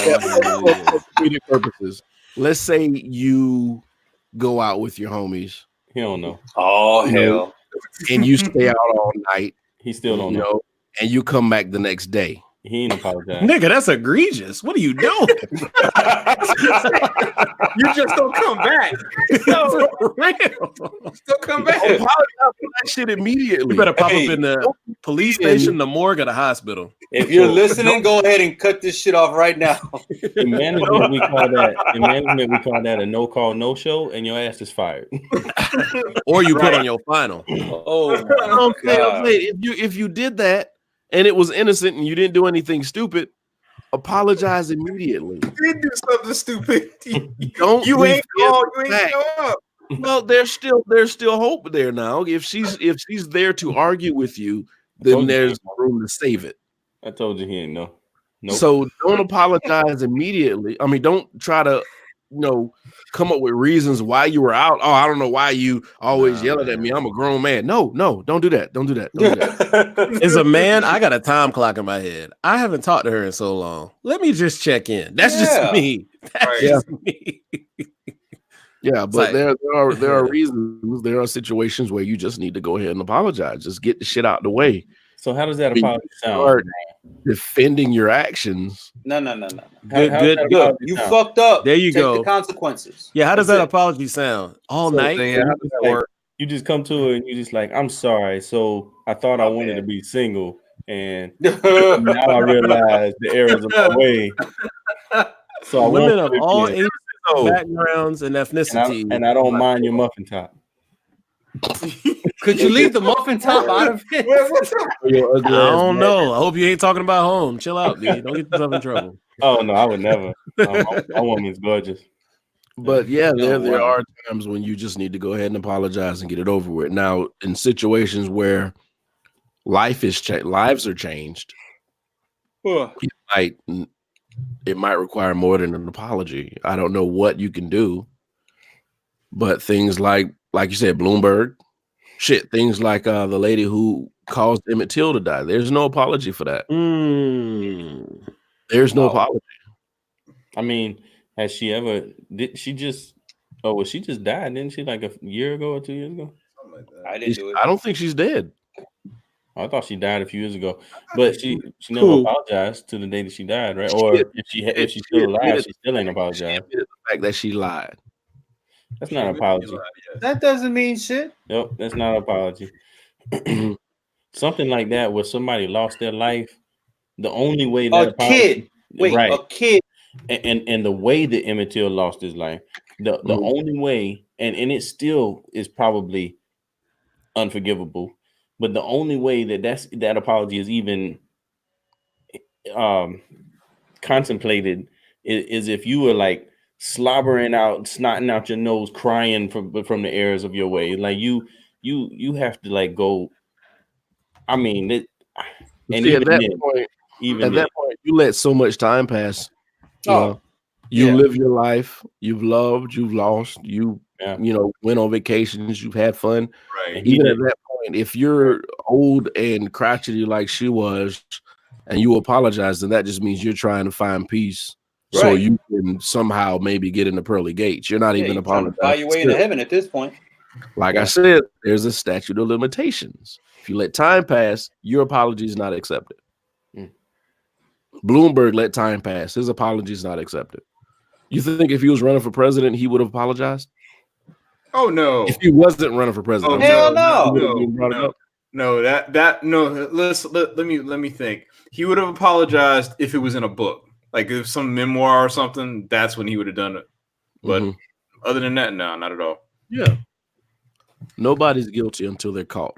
comedic purposes. Let's say you go out with your homies. He don't know. Oh, hell. And you stay out all night. He still don't know. And you come back the next day. He ain't apologize. Nigga, that's egregious. What are you doing? You just don't come back. No, for real. Still come back. Apologize for that shit immediately. You better pop up in the police station, the morgue, or the hospital. If you're listening, go ahead and cut this shit off right now. In management, we call that a no call, no show, and your ass is fired. Or you put on your final. If you did that and it was innocent and you didn't do anything stupid, apologize immediately. You did do something stupid. You ain't show up. Well, there's still hope there now. If she's there to argue with you, then there's room to save it. I told you he ain't know. Nope. So don't apologize immediately. I mean, don't try to, come up with reasons why you were out. Oh, I don't know why you always yelling at me. I'm a grown man. No, don't do that. Don't do that. As a man, I got a time clock in my head. I haven't talked to her in so long. Let me just check in. That's just me. That's just me. Yeah, but there are reasons. There are situations where you just need to go ahead and apologize. Just get the shit out the way. So how does that apology sound? Defending your actions. No. Good. You fucked up. There you Take go. the consequences. Yeah, how does that apology sound? All night? You just come to her and you just like, I'm sorry. So I thought I wanted to be single, and now I realize the errors of my way. So women of all ages, backgrounds, and ethnicities, and I don't mind your muffin top. Could you leave the muffin top out of it? I don't know. I hope you ain't talking about home. Chill out, dude. Don't get yourself in trouble. Oh no, I would never. My woman's gorgeous. But yeah, there are times when you just need to go ahead and apologize and get it over with. Now, in situations where lives are changed, it might require more than an apology. I don't know what you can do, but things like you said, Bloomberg, things like the lady who caused Emmett Till to die. There's no apology for that. There's no apology. I mean, has she ever? Did she just? Oh, well, she just died, didn't she? Like a year ago or 2 years ago? Something like that. I didn't do it. I don't think she's dead. I thought she died a few years ago, but she never apologized to the day that she died, right? Or if she's still alive, she still ain't apologized. The fact that she lied. That's not an apology. That doesn't mean shit. Yep, that's not an apology. Something like that where somebody lost their life. The only way that a kid, and the way that Emmett Till lost his life, the only way, and it still is probably unforgivable, but the only way that apology is even contemplated is if you were like slobbering out, snotting out your nose, crying from the errors of your way. Like you have to like go. I mean, and see, even at that then, point, even at that point, you let so much time pass. You know, you live your life. You've loved. You've lost. You know, went on vacations. You've had fun. Right. Even at that point, if you're old and crotchety like she was, and you apologize, then that just means you're trying to find peace. Right. So you can somehow maybe get in the pearly gates. You're not even apologizing. Buy your way into heaven at this point. Like I said, there's a statute of limitations. If you let time pass, your apology is not accepted. Bloomberg let time pass. His apology is not accepted. You think if he was running for president, he would have apologized? Oh no! If he wasn't running for president, hell no. Let me think. He would have apologized if it was in a book, like if some memoir or something. That's when he would have done it. But other than that, no, not at all. Yeah. Nobody's guilty until they're caught.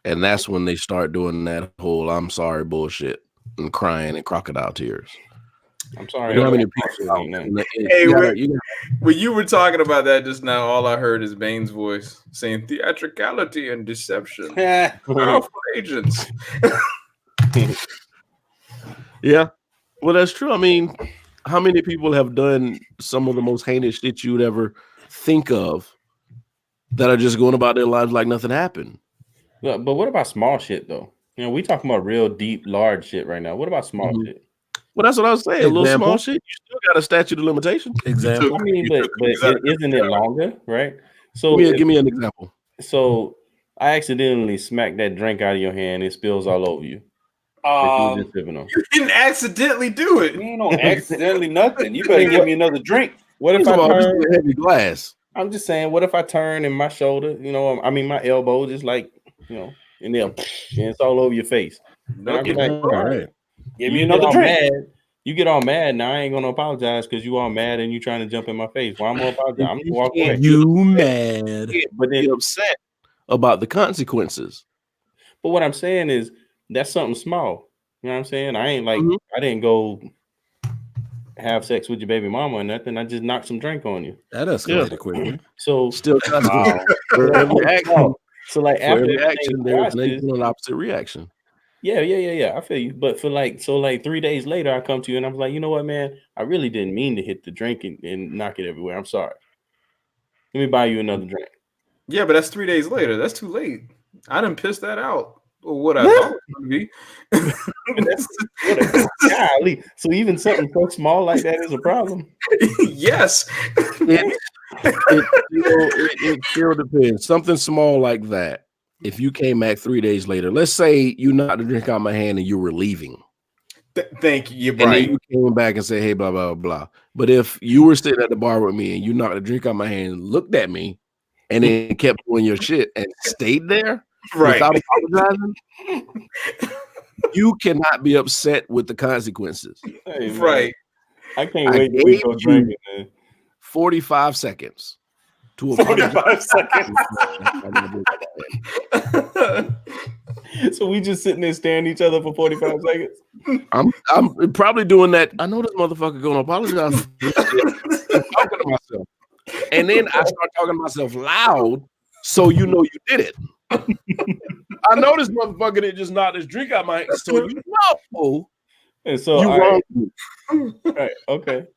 And that's when they start doing that whole "I'm sorry" bullshit and crying and crocodile tears. I'm sorry. When you were talking about that just now, all I heard is Bane's voice saying theatricality and deception. Powerful agents. Yeah. Well, that's true. I mean, how many people have done some of the most heinous shit you would ever think of that are just going about their lives like nothing happened? But what about small shit though? You know, we talking about real deep, large shit right now. What about small shit? Well, that's what I was saying. A little small shit, you still got a statute of limitations. Example. I mean, but isn't it longer, right? So give me an example. So I accidentally smacked that drink out of your hand. It spills all over you. You didn't accidentally do it. You ain't no accidentally nothing. You better give me another drink. What if I turn a heavy glass? I'm just saying, what if I turn and my shoulder, you know, I mean my elbow just like, you know, and then and it's all over your face. Like, all right. Give me another drink. Mad. You get all mad. Now I ain't gonna apologize because you all mad and you trying to jump in my face. Why I'm gonna apologize? I'm gonna walk away. You mad, but then you're upset about the consequences. But what I'm saying is that's something small. You know what I'm saying? I ain't like I didn't go have sex with your baby mama or nothing. I just knocked some drink on you. That escalated quickly. So still for every action. So like for after every action, there's an opposite reaction. Yeah. I feel you. But for like 3 days later, I come to you and I'm like, you know what, man? I really didn't mean to hit the drink and knock it everywhere. I'm sorry. Let me buy you another drink. Yeah, but that's 3 days later. That's too late. I done pissed that out. Or what I thought it would be. Golly. So even something so small like that is a problem. Yes. It still depends. Something small like that. If you came back 3 days later, let's say you knocked the drink out of my hand and you were leaving. Thank you, Brian. And then you came back and said, hey, blah, blah, blah. But if you were sitting at the bar with me and you knocked the drink out of my hand, looked at me, and then kept doing your shit and stayed there without apologizing, you cannot be upset with the consequences. Hey, right. I can't wait to go drinking, man. 45 seconds. 45 seconds. So we just sitting there staring at each other for 45 seconds. I'm probably doing that. I know this motherfucker gonna apologize. I'm talking to myself. And then I start talking to myself loud, so you know you did it. I know this motherfucker didn't just knock this drink out my hand, so you know. And so you wrong. Right, okay.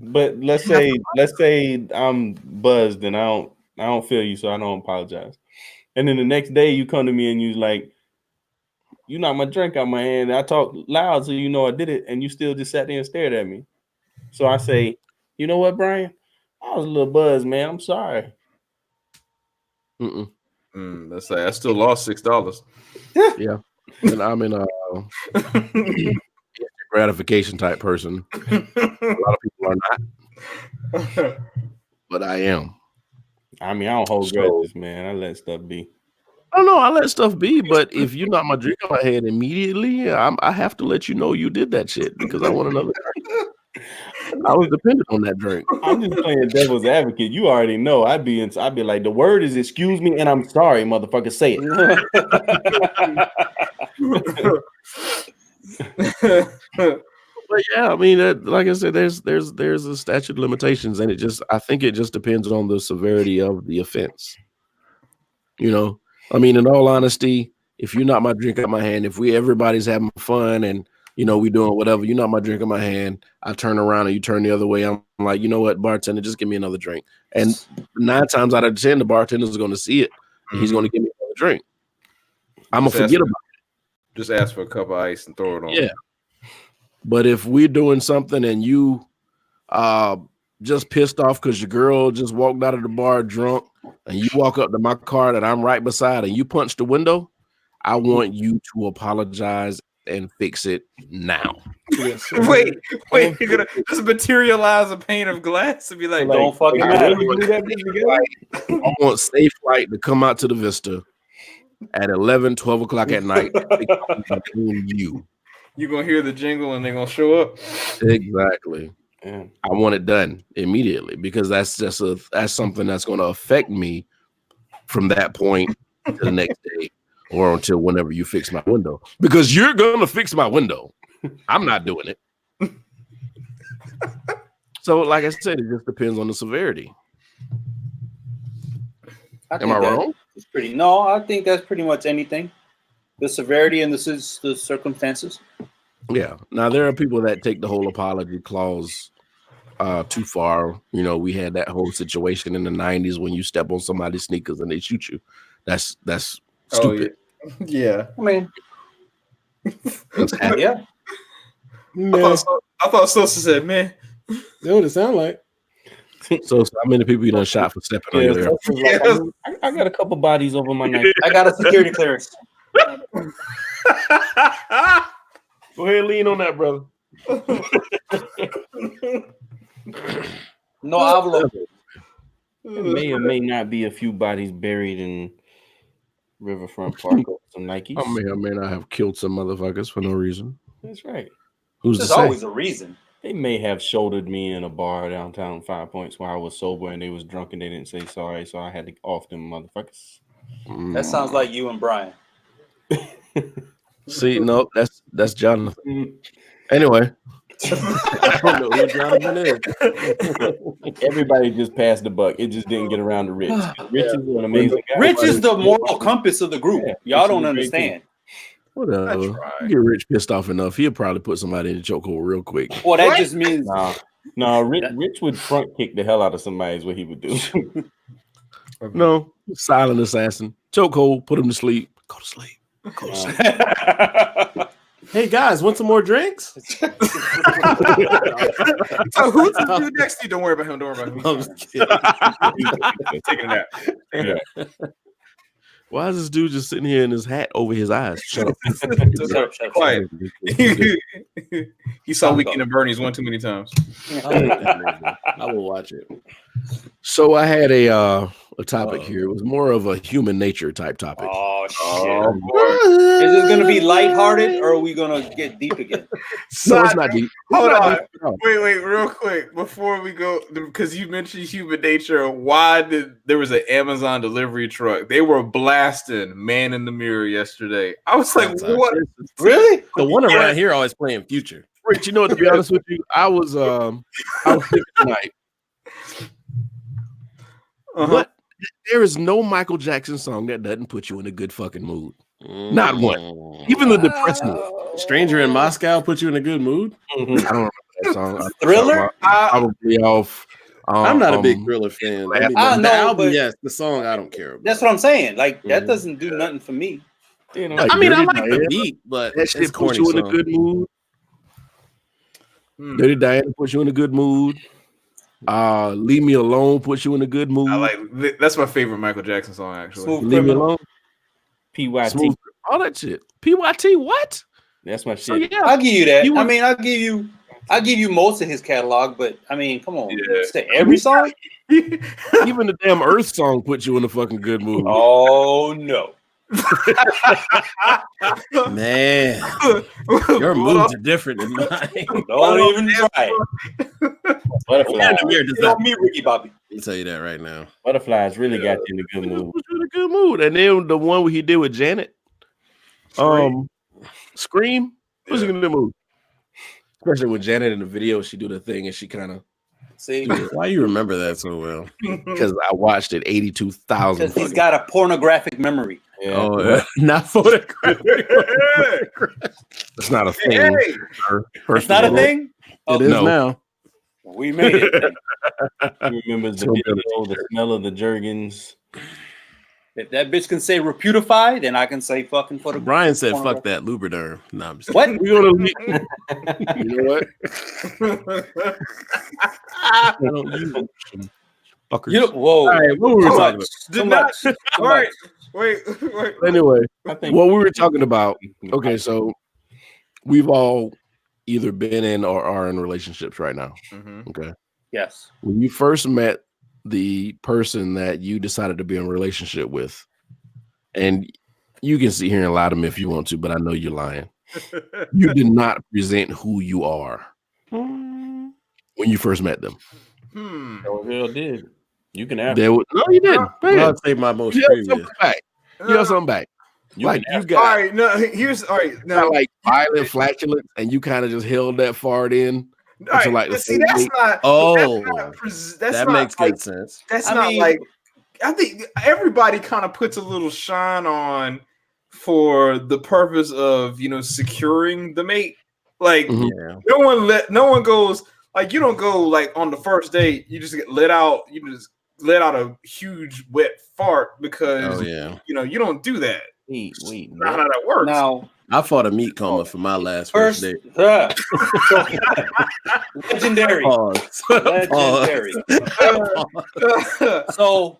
But let's say I'm buzzed and I don't feel you, so I don't apologize. And then the next day you come to me and you like, you knocked my drink out my hand. I talked loud so you know I did it, and you still just sat there and stared at me. So I say, you know what, Brian? I was a little buzzed, man. I'm sorry. Let's say I still lost $6. Yeah, and I'm in a gratification type person. A lot of people are not, but I am. I mean, I don't hold grudges, man. I let stuff be. I don't know. I let stuff be, but if you knock my drink on my head immediately, I have to let you know you did that shit because I want another drink. I was dependent on that drink. I'm just playing devil's advocate. You already know. I'd be like, the word is excuse me and I'm sorry, motherfucker. Say it. But yeah, I mean, like I said, there's a statute of limitations, and I think it just depends on the severity of the offense. You know, I mean, in all honesty, if you knock my drink out my hand, if everybody's having fun and we doing whatever, you knock my drink out my hand, I turn around and you turn the other way. I'm like, you know what, bartender, just give me another drink. And 9 times out of 10, the bartender is going to see it and he's going to give me another drink. I'm gonna forget about it. Just ask for a cup of ice and throw it on. Yeah. But if we're doing something and you just pissed off because your girl just walked out of the bar drunk and you walk up to my car that I'm right beside and you punch the window, I want you to apologize and fix it now. Wait, you're gonna just materialize a pane of glass and be like, don't fucking matter. I want Safe Flight to come out to the Vista at 11, 12 o'clock at night. You're gonna hear the jingle and they're gonna show up. Exactly. I want it done immediately because that's something that's going to affect me from that point to the next day or until whenever you fix my window. Because you're going to fix my window. I'm not doing it. So, like I said, it just depends on the severity. Am I wrong? No, I think that's pretty much anything. The severity and the circumstances. Yeah. Now, there are people that take the whole apology clause too far. We had that whole situation in the 90s when you step on somebody's sneakers and they shoot you. That's stupid. Oh, yeah. I mean, yeah. I thought Sosa said, man. That's what it sound like. So how many people you done shot for stepping on your like, I got a couple bodies over my neck. I got a security clearance. Go ahead, lean on that, brother. No hablo. There may or may not be a few bodies buried in Riverfront Park or some Nikes. I may or may not have killed some motherfuckers for no reason. That's right. There's always a reason. They may have shouldered me in a bar downtown 5 Points while I was sober and they was drunk and they didn't say sorry, so I had to off them motherfuckers. That sounds like you and Brian. See, no, that's Jonathan. Anyway. I don't know who Jonathan is. Everybody just passed the buck. It just didn't get around to Rich. Rich is an amazing guy. Rich is the moral compass of the group. Y'all don't understand. Whatever. You get Rich pissed off enough, he'll probably put somebody in the chokehold real quick. Well, that just means no. Rich would front kick the hell out of somebody is what he would do. No, silent assassin. Chokehold, put him to sleep. Go to sleep. Go to sleep. Hey guys, want some more drinks? So who's the dude next to you? Don't worry about him. I'm just kidding. Taking a nap. Yeah. Why is this dude just sitting here in his hat over his eyes? Shut up. Shut up. Quiet. He saw Weekend at Bernie's one too many times. I will watch it. So I had a topic here. It was more of a human nature type topic. Oh shit! Is this gonna be lighthearted or are we gonna get deep again? No, it's not deep. Hold on. Wait, real quick before we go, because you mentioned human nature. Why did there was an Amazon delivery truck? They were blasting "Man in the Mirror" yesterday. I was like, what? Really? The one around here always playing Future. Rich, to be honest with you, I was thinking tonight. But there is no Michael Jackson song that doesn't put you in a good fucking mood. Not one. Even the depressing one. Stranger in Moscow put you in a good mood? I don't remember that song. Thriller? Probably off. I'm not a big Thriller fan. I mean, the album, yes. The song, I don't care about. That's what I'm saying. Like, that doesn't do nothing for me. I mean, I like the beat, but that shit puts you in a good mood. Dirty Diana puts you in a good mood. Leave Me Alone puts you in a good mood. That's my favorite Michael Jackson song, actually. Leave Me Alone. PYT. All that shit. PYT, what? That's my shit. So, yeah, I'll give you that. I mean, I'll give you most of his catalog, but I mean, come on. Every song? Even the damn Earth song puts you in a fucking good mood. Oh no. Man, your moods are different than mine. Don't even try. Butterfly. Me, Ricky Bobby. I'll tell you that right now. Butterflies really got you in a good mood. In a good mood. And then the one he did with Janet. Scream? What's he gonna do? Move? Especially with Janet in the video, she do the thing and she kind of see. Why you remember that so well? Because I watched it 82,000. Because he's got a pornographic memory. Yeah. Oh, not photographic. It's not a thing. Hey. It's not a thing. It is now. We made it. He remembers the video, the smell of the Jergens. If that bitch can say reputify, then I can say fucking photograph. Brian said, "Fuck that Lubriderm." No, I'm just What? We gonna you know what? Fuckers. You know, whoa. All right, what were we talking about? Did not. Wait. Anyway, I think what we were talking about. Okay, so we've all either been in or are in relationships right now. Mm-hmm. Okay. Yes. When you first met the person that you decided to be in a relationship with, and you can sit here and lie to me if you want to, but I know you're lying. You did not present who you are when you first met them. Hell did. You can ask. No, you didn't. Well, I'll say my most You have previous. something back. You have something back. You Like can you ask. got All right, no. Here's all right. kind Now, of like violent flatulence, and you kind of just held that fart in. all right, until, like, the see, that's same not. Oh, that's that not makes like, good sense. That's I not mean- like. I think everybody kind of puts a little shine on for the purpose of securing the mate. Like Mhm. Yeah. no one goes like you don't go like on the first date. You just get let out. You just let out a huge wet fart because Oh yeah. you don't do that. Wait, That's not how what? that works. Now, I fought a meat coma for my last first first, date. legendary. Pause. Legendary. So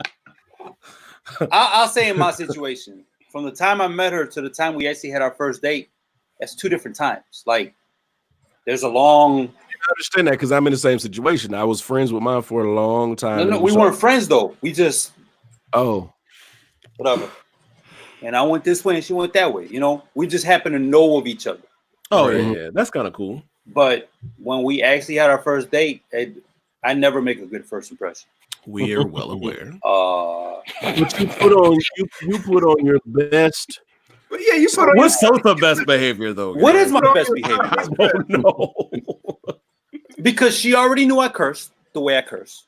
I'll say in my situation, from the time I met her to the time we actually had our first date, that's 2 different times. Like, there's a long. I understand that because I'm in the same situation. I was friends with mine for a long time. No, we weren't friends though. We just whatever. And I went this way and she went that way. We just happen to know of each other. Oh Right. yeah, that's kind of cool. But when we actually had our first date, I never make a good first impression. We are well aware. But you put on your best. But yeah, you put on What's the best behavior though? What guys? is my best behavior? I don't know. Because she already knew I cursed the way I curse.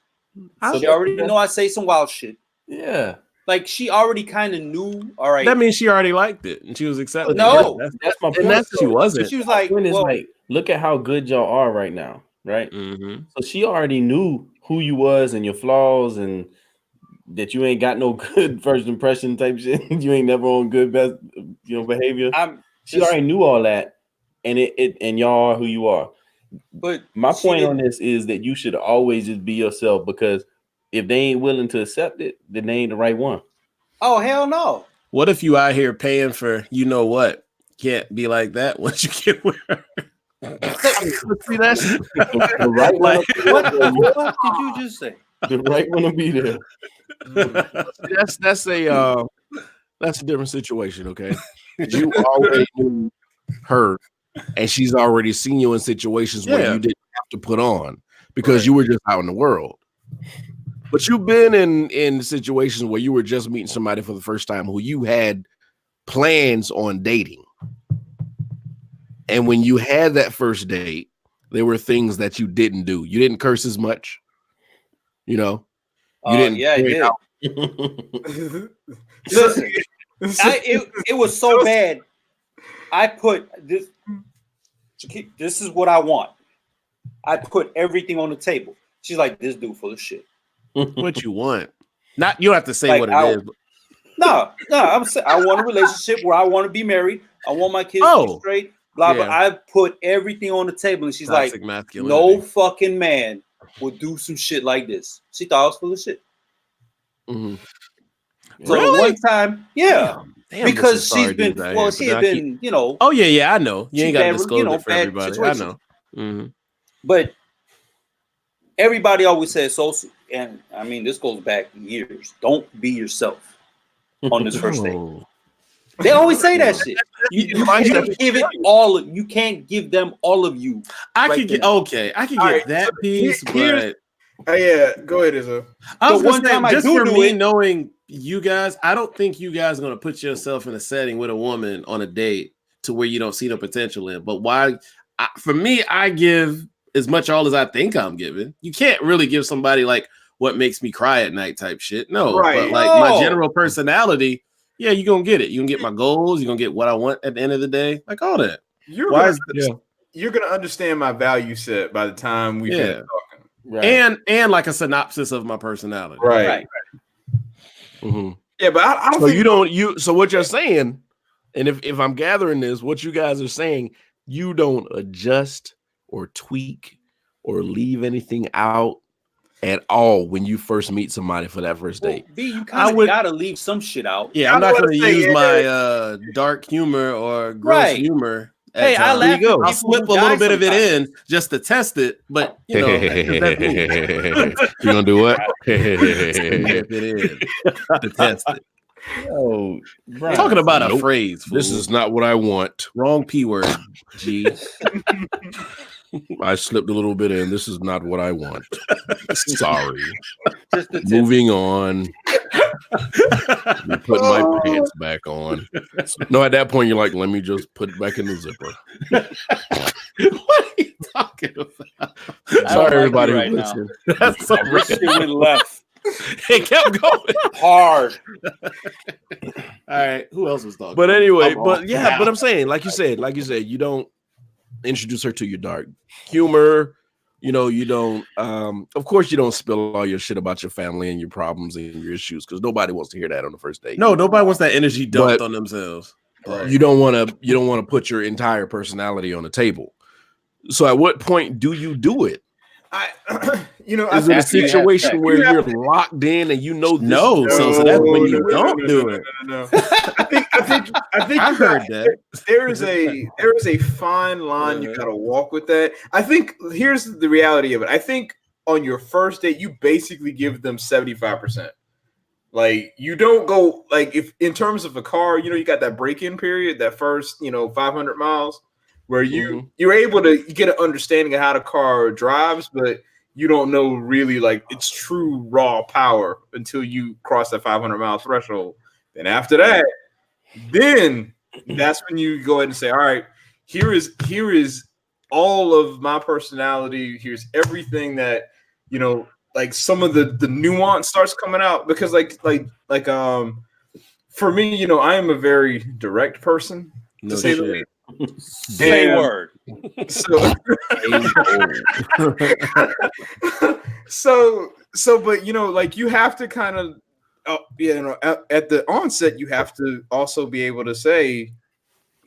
She already knew I say some wild shit. Yeah. Like, she already kind of knew. All right. That means she already liked it and she was accepting. No. That's my point. and that's she wasn't. She was like, Point is, well, like, look at how good y'all are right now, right? Mm-hmm. So she already knew who you was and your flaws and that you ain't got no good first impression type shit. You ain't never on good best behavior. She already knew all that, and and y'all are who you are. But My point on this is that you should always just be yourself, because if they ain't willing to accept it, then they ain't the right one. Oh, hell no. What if you out here paying for what? Can't be like that once you get with her. See, that's The right one. What the fuck did you just say? The right one will be there. that's a different situation. Okay, you already knew her, and she's already seen you in situations where you didn't have to put on because you were just out in the world. But you've been in situations where you were just meeting somebody for the first time who you had plans on dating. And when you had that first date, there were things that you didn't do. You didn't curse as much. You didn't. Yeah, I did. Listen, it was so bad. I put this. This is what I want. I put everything on the table. She's like, this dude full of shit. What you want? Not you don't have to say what it is. But... No. I'm saying I want a relationship where I want to be married. I want my kids to be straight. Blah blah. I put everything on the table, and she's Toxic like, masculinity. no fucking man would do some shit like this. She thought I was full of shit. Mm-hmm. So Really? one time, yeah. Damn, because sorry she's been, dudes out well, here, she but had I been, keep... you know. Oh yeah, I know. You ain't got to disclose it for bad everybody. situations. I know. Mm-hmm. But everybody always says, so, and I mean, this goes back years. Don't be yourself on this first date. They always say that shit. You can't give it all. You can't give them all of you. I could get that piece, but yeah, go ahead, Izzo. I was one gonna say, time I just do for do me it- knowing you guys, I don't think you guys are gonna put yourself in a setting with a woman on a date to where you don't see the potential in. But for me, I give as much all as I think I'm giving. You can't really give somebody like what makes me cry at night type shit. No, but like my general personality, yeah, you're gonna get it. You can get my goals, you're gonna get what I want at the end of the day, like all that. You're gonna understand my value set by the time we finish talking. Right. And like a synopsis of my personality. Right. Mm-hmm. Yeah, but I don't think so what you're saying, and if I'm gathering this, what you guys are saying, you don't adjust or tweak or leave anything out at all when you first meet somebody for that first date. B, you kind of gotta leave some shit out. Yeah, I'm not gonna use my dark humor or gross humor. Hey, I laugh. I'll slip a little bit of it in just to test it, but you know, that's me. You gonna do what? Slip it in to test it. Oh, right. Talking about a phrase. Fool. This is not what I want. Wrong P word. G. I slipped a little bit in. This is not what I want. Sorry. Moving on. I'm putting my pants back on. No, at that point, you're like, let me just put it back in the zipper. What are you talking about? Sorry, everybody who listened. That's so It went left. It kept going hard. All right. Who else was talking? But anyway, but I'm saying, like you said, you don't introduce her to your dark humor. You know, you don't, of course, you don't spill all your shit about your family and your problems and your issues because nobody wants to hear that on the first date. No, nobody wants that energy dumped on themselves. Right. You don't want to put your entire personality on the table. So at what point do you do it? Is it a situation where you're locked in and you know this? So that's when you don't do it. No. I think I heard that there is a fine line you gotta walk with that. I think here's the reality of it. I think on your first date, you basically give them 75%. Like you don't go like if in terms of a car, you got that break-in period, that first 500 miles. Where you're able to get an understanding of how the car drives, but you don't know really like its true raw power until you cross that 500-mile threshold. Then after that, that's when you go ahead and say, all right, here is all of my personality. Here's everything that, like some of the nuance starts coming out because for me, I am a very direct person to say the least. Say word. But like you have to kind of, at the onset, you have to also be able to say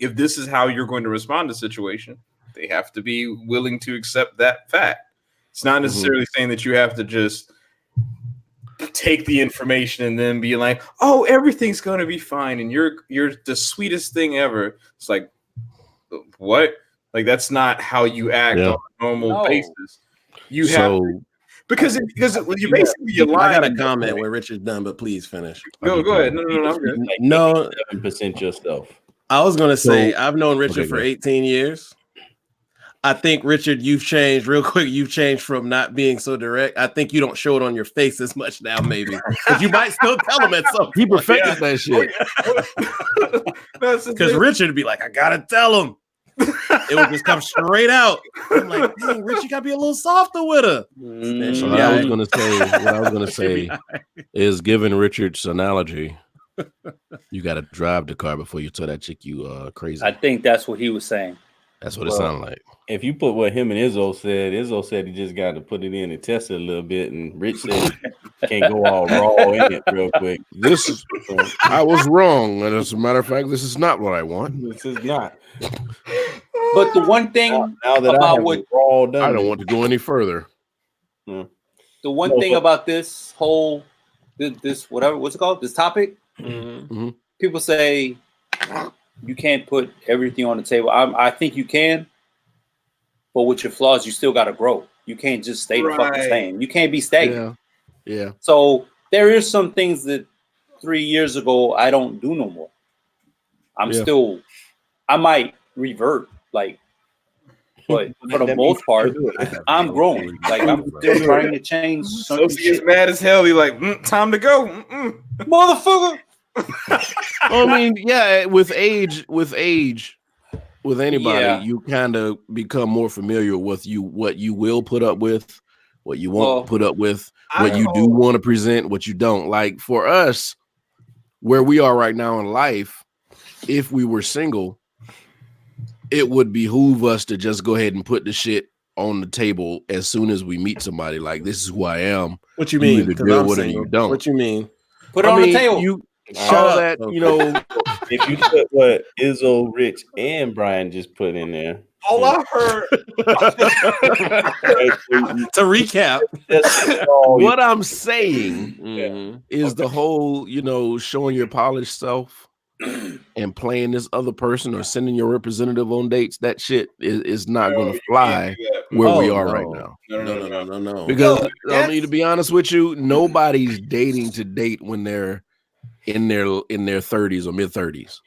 if this is how you're going to respond to a situation. They have to be willing to accept that fact. It's not necessarily saying that you have to just take the information and then be like, "Oh, everything's going to be fine," and you're the sweetest thing ever. It's like. What? Like that's not how you act on a normal basis. You have because you basically you're lying. I got a comment where Richard's done, but please finish. Go ahead. No, I'm good. No, 7% yourself. I was gonna say I've known Richard for 18 years. I think Richard, you've changed real quick. You've changed from not being so direct. I think you don't show it on your face as much now, maybe. But you might still tell him at some point. He perfected that shit. Because Richard would be like, I gotta tell him. It would just come straight out. I'm like, dang, Rich, you gotta be a little softer with her. What I was gonna say is giving Richard's analogy. You gotta drive the car before you tell that chick you crazy. I think that's what he was saying. That's what it sounded like. If you put what him and Izzo said he just got to put it in and test it a little bit, and Rich said can't go all raw in it real quick. I was wrong, and as a matter of fact, this is not what I want. This is not. But the one thing now that about I don't want to go any further. The one thing about this whole this whatever what's it called, this topic, people say you can't put everything on the table. I think you can, but with your flaws, you still got to grow. You can't just stay the fucking same. You can't be stagnant. Yeah. So there is some things that 3 years ago I don't do no more. I might revert, but for the most part, I'm growing. Like I'm still trying to change. So he gets mad as hell. He like, time to go, motherfucker. I mean, yeah. With age, with anybody, Yeah. you kind of become more familiar with what you will put up with, what you won't put up with, what you do want to present, what you don't. Like for us, where we are right now in life, if we were single, it would behoove us to just go ahead and put the shit on the table as soon as we meet somebody. Like, this is who I am. What you mean? Either deal with it or you don't. What you mean? Put it on the table. You Shut all up. that, you know. If you put what Izzo, Rich, and Brian just put in there, all I heard. To recap, what I'm saying is the whole, you know, showing your polished self and playing this other person or sending your representative on dates. That shit is not going to fly where we are right now. No. Because I mean, to be honest with you, nobody's dating to date when they're in their 30s or mid 30s.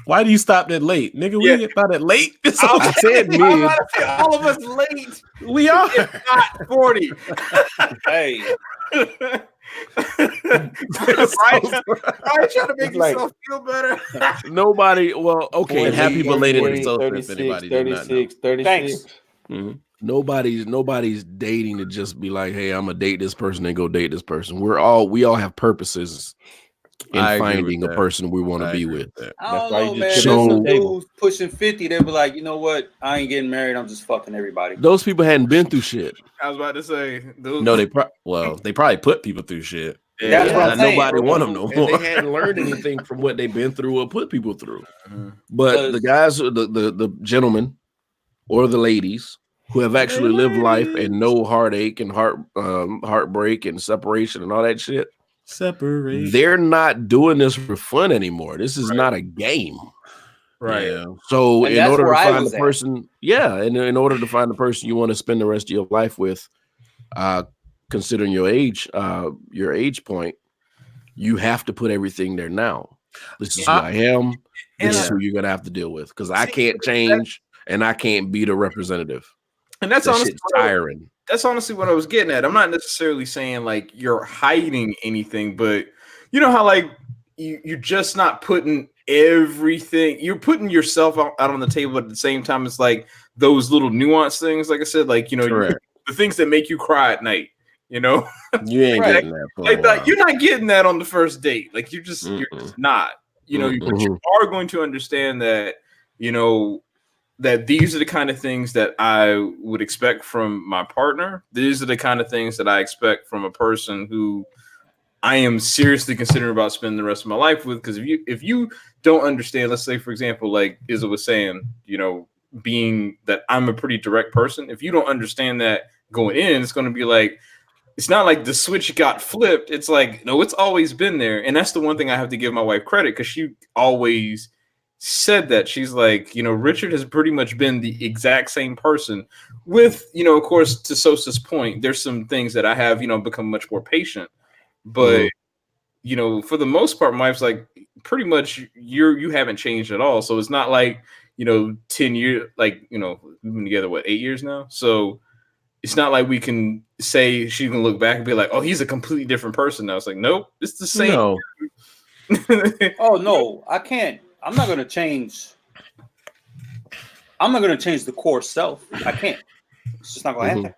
Why do you stop that late, nigga? We get about that late. I said mid. All of us late. We are not 40. Hey. Brian trying to make yourself feel better. Nobody. Well, okay. And happy belated 36, 36. Thanks. Mm-hmm. Nobody's dating to just be like, hey, I'm gonna date this person and go date this person. We all have purposes in finding a person we want to be with. I don't know, man. There's some dudes pushing 50, they be like, you know what? I ain't getting married. I'm just fucking everybody. Those people hadn't been through shit. I was about to say, no, they probably put people through shit. That's what I'm saying. Nobody want them no more. And they hadn't learned anything from what they've been through or put people through. But the guys, the gentlemen or the ladies who have actually lived life and know heartache and heartbreak and separation and all that shit. They're not doing this for fun anymore. This is not a game. Right. Yeah. So in order to find the person, and in order to find the person you want to spend the rest of your life with, considering your age point, you have to put everything there now. This is who I am. This is who you're gonna have to deal with. Because I can't change and I can't be the representative. And that's honestly tiring. That's honestly what I was getting at. I'm not necessarily saying like you're hiding anything, but you know how like you're just not putting everything. You're putting yourself out on the table, but at the same time, it's like those little nuanced things. Like I said, like the things that make you cry at night. You know, you ain't getting that. Like you're not getting that on the first date. Like you're just not. You know, but you are going to understand that. You know. That these are the kind of things that I would expect from my partner. These are the kind of things that I expect from a person who I am seriously considering about spending the rest of my life with. Because if you don't understand, let's say, for example, like Izzo was saying, you know, being that I'm a pretty direct person, if you don't understand that going in, it's going to be like, it's not like the switch got flipped. It's like, no, it's always been there. And that's the one thing I have to give my wife credit, because she always said that. She's like, you know, Richard has pretty much been the exact same person with, you know, of course, to Sosa's point, there's some things that I have, you know, become much more patient, but you know, for the most part, my wife's like, pretty much you haven't changed at all. So it's not like, you know, 10 years, like, you know, we've been together, 8 years now. So it's not like we can say she can look back and be like, oh, he's a completely different person now. It's like, nope, it's the same. No. Oh no, I can't. I'm not going to change the core self. I can't. It's just not going to happen.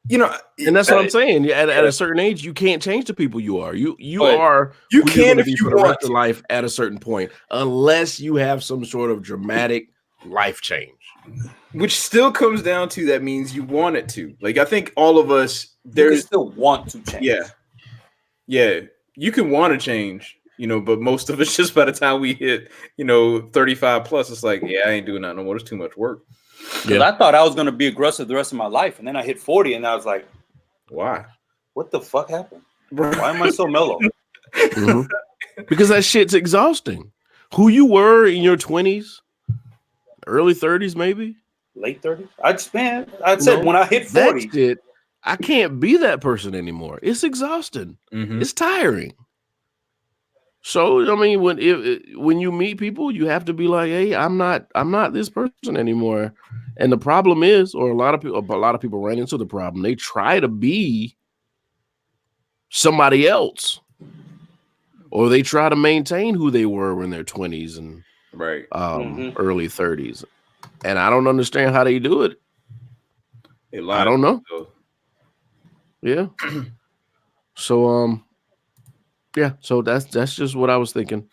You know, and that's what I'm saying. At a certain age, you can't change the people you are. You can if you want to life at a certain point, unless you have some sort of dramatic life change. Which still comes down to that means you want it to. Like I think all of us still want to change. Yeah. You can want to change. You know, but most of us just by the time we hit, you know, 35 plus, it's like, I ain't doing that no more. It's too much work. Because I thought I was going to be aggressive the rest of my life. And then I hit 40 and I was like, why? What the fuck happened? Why am I so mellow? Because that shit's exhausting. Who you were in your 20s, early 30s, maybe? Late 30s? I said when I hit 40. That's it. I can't be that person anymore. It's exhausting. It's tiring. So I mean, when you meet people, you have to be like, "Hey, I'm not this person anymore." And the problem is, or a lot of people run into the problem. They try to be somebody else, or they try to maintain who they were in their 20s, and Right. Early 30s. And I don't understand how they do it. I don't know. Yeah. So yeah, so that's just what I was thinking.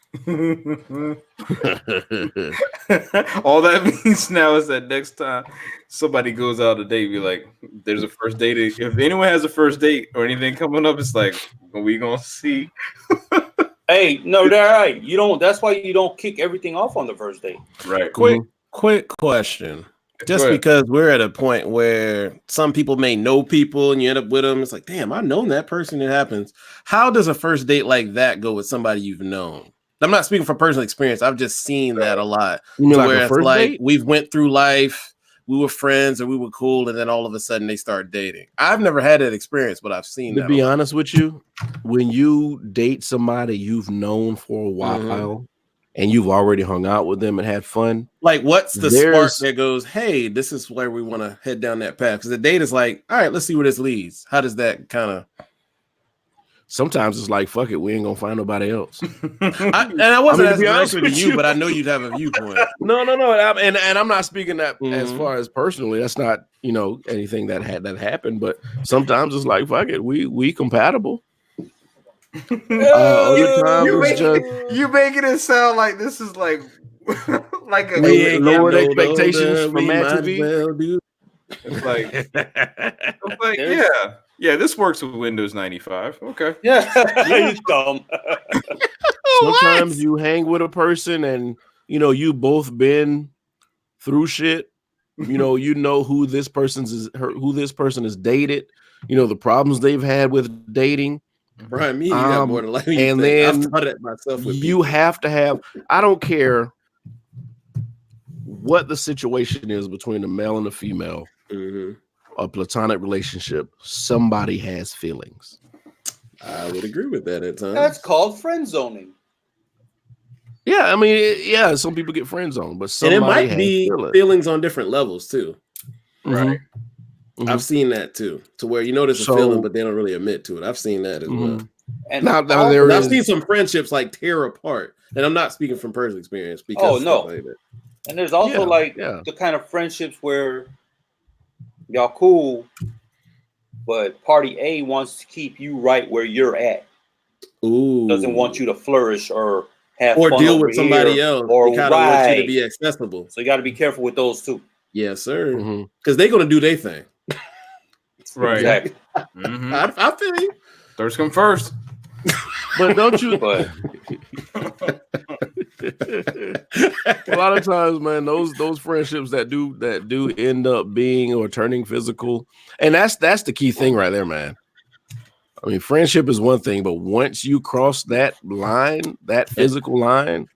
All that means now is that next time somebody goes out a date, be like, there's a first date. If anyone has a first date or anything coming up, it's like, are we gonna see? Hey, no, they're right. You don't. That's why you don't kick everything off on the first date. Right. Quick question. Just because we're at a point where some people may know people and you end up with them, it's like, damn, I've known that person. It happens. How does a first date like that go with somebody you've known? I'm not speaking from personal experience. I've just seen that a lot. You mean like where a it's first like date? we've went through life, we were friends or we were cool, and then all of a sudden they start dating. I've never had that experience, but I've seen that. To be honest with you, when you date somebody you've known for a while and you've already hung out with them and had fun, like what's the spark that goes, hey, this is where we want to head down that path? Because the date is like, all right, let's see where this leads. How does that kind of? Sometimes it's like, fuck it, we ain't gonna find nobody else. I wasn't asking directly to you, but I know you'd have a viewpoint. No, and I'm not speaking that as far as personally. That's not anything that happened. But sometimes it's like, fuck it, we compatible. You making it sound like this is like like a lowered expectations for Matt TV. It's like yeah, this works with Windows 95. Okay. Yeah, you dumb. Sometimes you hang with a person and you both been through shit. Who this person is dated. The problems they've had with dating. Brian, you got more than like me. And then I've thought it myself. With you have to have. I don't care what the situation is between a male and a female. A platonic relationship, somebody has feelings. I would agree with that at times. That's called friend zoning. Yeah, I mean, some people get friend zoned, but somebody and it might be feelings on different levels too. Right. I've seen that too, to where there's a feeling, but they don't really admit to it. I've seen that as well. And I've seen some friendships like tear apart, and I'm not speaking from personal experience because like that. And there's also the kind of friendships where y'all cool, but party A wants to keep you right where you're at. Ooh. Doesn't want you to flourish or have or fun deal with somebody else. Or they kind of want you to be accessible. So you got to be careful with those too. Yes, sir. Because they're gonna do their thing. Right. Exactly. I feel you. Thirst come first. But don't you? A lot of times, man, those friendships that do end up being or turning physical, and that's the key thing right there, man. I mean, friendship is one thing, but once you cross that line, that physical line,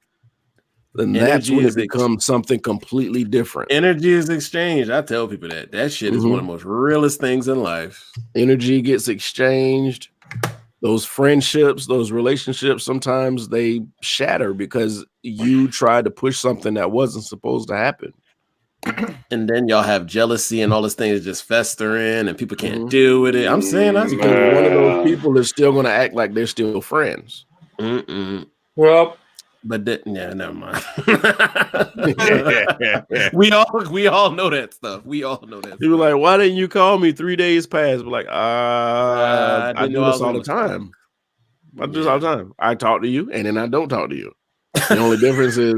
then that's when it becomes something completely different. Energy is exchanged. I tell people that shit is one of the most realest things in life. Energy gets exchanged. Those friendships, those relationships, sometimes they shatter because you tried to push something that wasn't supposed to happen. And then y'all have jealousy and all this things just fester in and people can't deal with it. I'm saying that's because one of those people is still going to act like they're still friends. Well, but never mind. we all know that stuff. We all know that. You were like, why didn't you call me 3 days past? But like, I do this all the time. I do this all the time. I talk to you and then I don't talk to you. The only difference is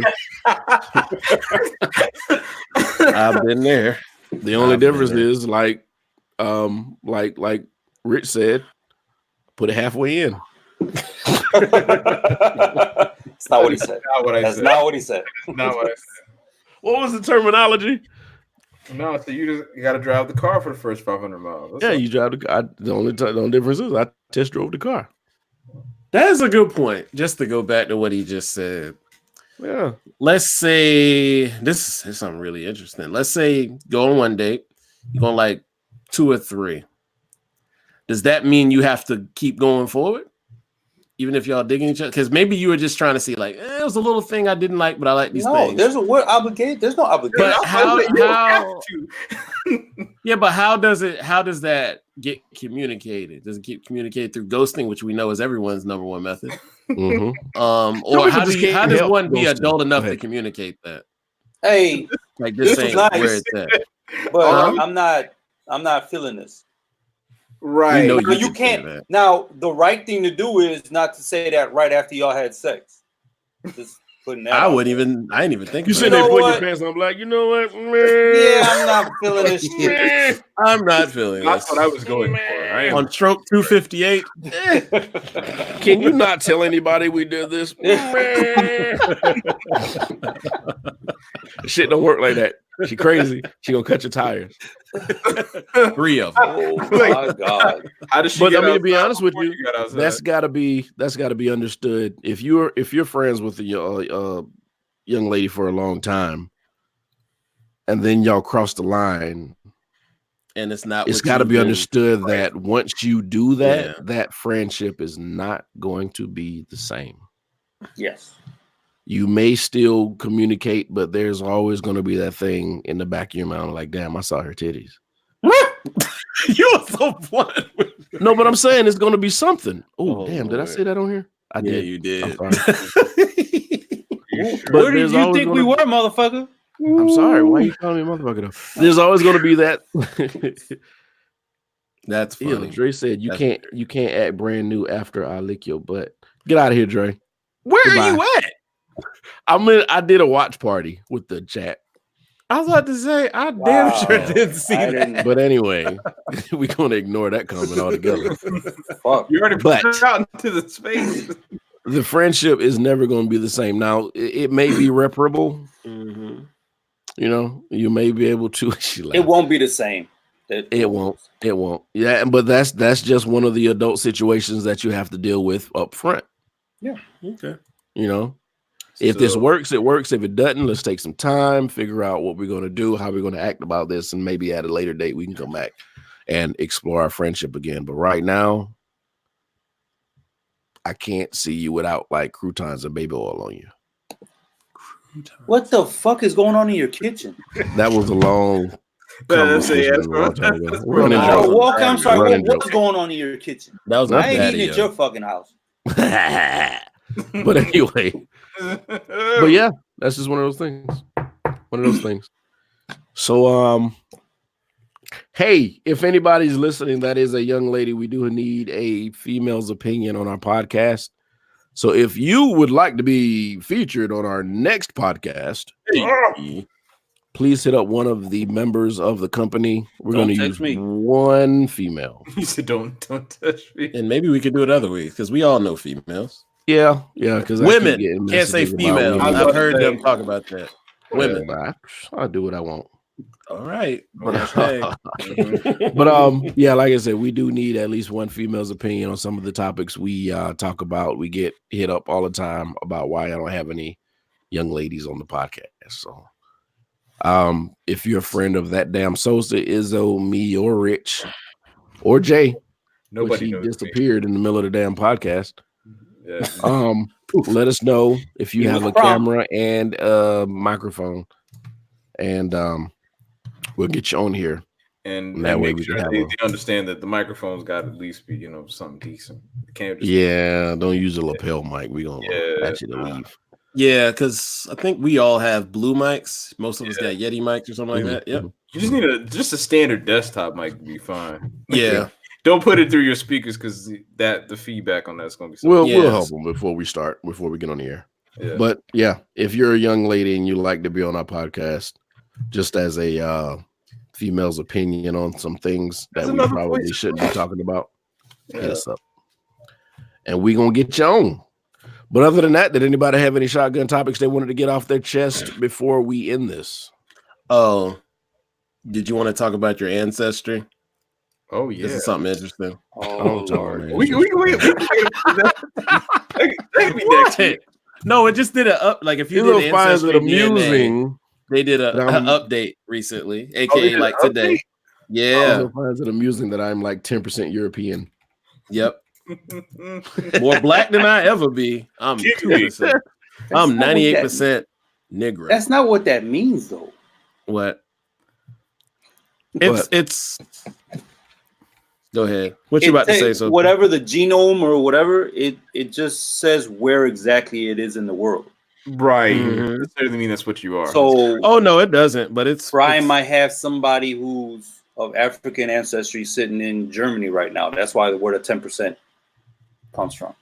I've been there. The only difference is like Rich said, put it halfway in. That's not what he said. That's not what he said. Not what I said. What was the terminology? No, so you got to drive the car for the first 500 miles. That's you drive the car. The only difference is I test drove the car. That is a good point. Just to go back to what he just said. Yeah. Let's say this is something really interesting. Let's say go on one date, you're going like 2 or 3. Does that mean you have to keep going forward? Even if y'all digging each other? Because maybe you were just trying to see, like, it was a little thing I didn't like, but I like these things. There's no obligation. But how yeah, but how does that get communicated? Does it get communicated through ghosting, which we know is everyone's number one method? Or how does one be adult enough to communicate that? Hey, like this ain't nice. Where it's at. But I'm not feeling this. Right. You can't. Now, the right thing to do is not to say that right after y'all had sex. Just putting that. I ain't even think. You sitting there putting your pants on, like, you know what? Yeah, I'm not feeling this shit. I'm not feeling this. That's what I was going for. On stroke 258. Can you not tell anybody we did this? Shit don't work like that. She crazy. She gonna cut your tires. 3 of them. Oh my God. How does she? But I mean, to be honest with you, that's gotta be understood. If you're friends with a young lady for a long time, and then y'all cross the line, and it's not, it's got to be understood that once you do that, that friendship is not going to be the same. Yes. You may still communicate, but there's always going to be that thing in the back of your mind, like, damn, I saw her titties. You were so blunt. No, but I'm saying it's going to be something. Oh, damn, did I say that on here? I did. You did. Where did you think we were, motherfucker? I'm sorry. Why are you calling me motherfucker though? There's always going to be that. That's funny. Yeah, Dre said you can't act brand new after I lick your butt. Get out of here, Dre. Where are you at? I did a watch party with the chat. I was about to say, I damn sure didn't see that. But anyway, we're going to ignore that comment altogether. Fuck. You already put it out into the space. The friendship is never going to be the same. Now, it may be reparable. Mm-hmm. You know, you may be able to. It won't be the same. It won't. Yeah, but that's just one of the adult situations that you have to deal with up front. Yeah. Okay. You know, if this works, it works. If it doesn't, let's take some time, figure out what we're going to do, how we're going to act about this, and maybe at a later date we can come back and explore our friendship again. But right now, I can't see you without like croutons and baby oil on you. What the fuck is going on in your kitchen? That was a long. I'm sorry. What's going on in your kitchen? That was I ain't eating at your fucking house. But anyway, but yeah, that's just one of those things. So, hey, if anybody's listening, that is a young lady. We do need a female's opinion on our podcast. So if you would like to be featured on our next podcast, please hit up one of the members of the company. We're going to use one female. You said don't touch me. And maybe we could do it other ways because we all know females. Yeah, because women can't say females. I've heard them talk about that. Women, I'll do what I want. All right, but yeah, like I said, we do need at least one female's opinion on some of the topics we talk about. We get hit up all the time about why I don't have any young ladies on the podcast. So, if you're a friend of that damn Sosa, Izzo, me, or Rich, or Jay, nobody disappeared in the middle of the damn podcast. Yeah. Let us know if you have a camera and a microphone, and we'll get you on here. And that way, they understand that the microphone's got to at least be, something decent. It can't just don't use a lapel mic. We're gonna ask you to leave. Yeah, because I think we all have blue mics. Most of us got Yeti mics or something like that. Yep. You just need a standard desktop mic to be fine. Yeah. Don't put it through your speakers because the feedback on that's going to be. We'll help them before we get on the air. Yeah. But yeah, if you're a young lady and you like to be on our podcast, just as a female's opinion on some things that we probably shouldn't be talking about, hit us up, and we're gonna get you on. But other than that, did anybody have any shotgun topics they wanted to get off their chest before we end this? Oh, did you want to talk about your ancestry? Oh yeah, this is something interesting. Oh Lord, we no, it just did a up. Like if you did ancestry amusing, they did a update recently, aka like today. Yeah, I find it amusing that I'm like 10% European. Yep, more black than I ever be. I'm 2%. I'm 98% Negro. That's not what that means, though. What? It's Go ahead. What you about to say? So whatever the genome or whatever, it just says where exactly it is in the world. Right. Mm-hmm. It doesn't mean that's what you are. So, oh no, it doesn't. But Brian might have somebody who's of African ancestry sitting in Germany right now. That's why where the 10% comes from.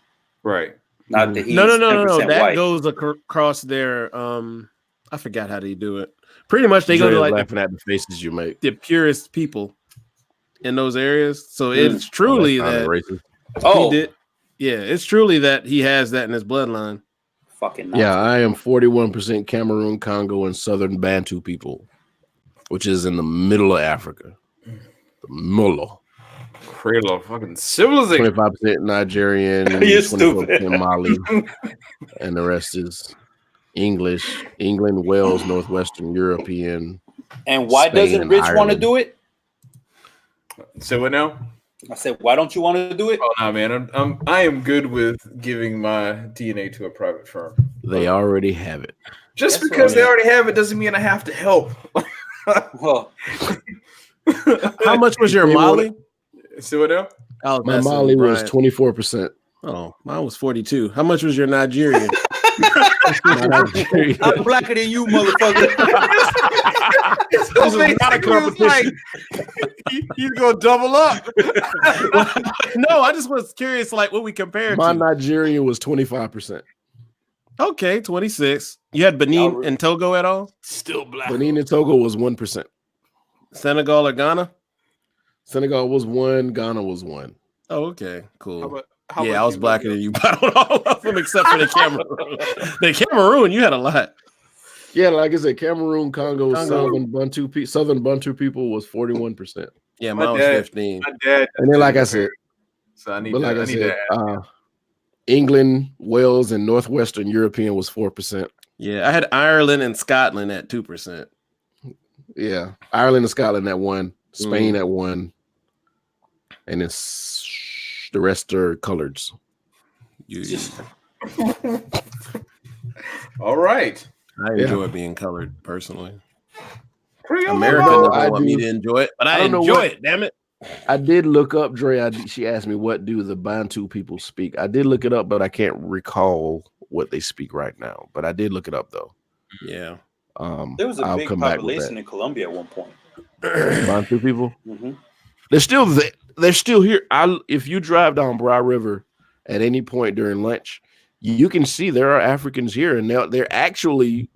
Right. Not that he's no. 10% That white. goes across their. I forgot how they do it. Pretty much, they go to like laughing at the faces you make. The purest people in those areas. So it's truly that. He did. Yeah, it's truly that he has that in his bloodline. Fucking Nazi. Yeah, I am 41% Cameroon, Congo, and Southern Bantu people, which is in the middle of Africa. The middle. Cradle of fucking civilization. 25% Nigerian, 24% Mali, and the rest is English, England, Wales, Northwestern European. And why doesn't Rich want to do it? Say what now? I said, why don't you want to do it? Oh no, man, I am good with giving my DNA to a private firm. They already have it. Just because they already have it doesn't mean I have to help. Well, how much was your Mali? See what now? My Mali was 24%. Oh, mine was 42. How much was your Nigerian? I'm blacker than you, motherfucker. This is not a competition. He's gonna double up. No, I just was curious, like what we compared. My Nigerian was 25%. Okay, 26. You had Benin and Togo at all? Still black. Benin and Togo was 1%. Senegal or Ghana? Senegal was 1. Ghana was 1. Oh, okay, cool. How I was blacker than you, but on all of them except for the Cameroon. The Cameroon, you had a lot. Yeah, like I said, Cameroon, Congo. Southern Bantu people was 41%. Yeah, mine was 15. My dad, and then, like I said, so I need that. England, Wales, and Northwestern European was 4%. Yeah, I had Ireland and Scotland at 2%. Yeah, Ireland and Scotland at 1, Spain at 1, and it's the rest are coloreds. All right. I enjoy being colored personally. America doesn't want me to enjoy it, but I enjoy it. Damn it! I did look up, Dre. She asked me what do the Bantu people speak. I did look it up, but I can't recall what they speak right now. But I did look it up though. Yeah. There was a big population in Colombia at one point. Bantu people. Mm-hmm. They're still here. If you drive down Broad River at any point during lunch, you can see there are Africans here, and they're actually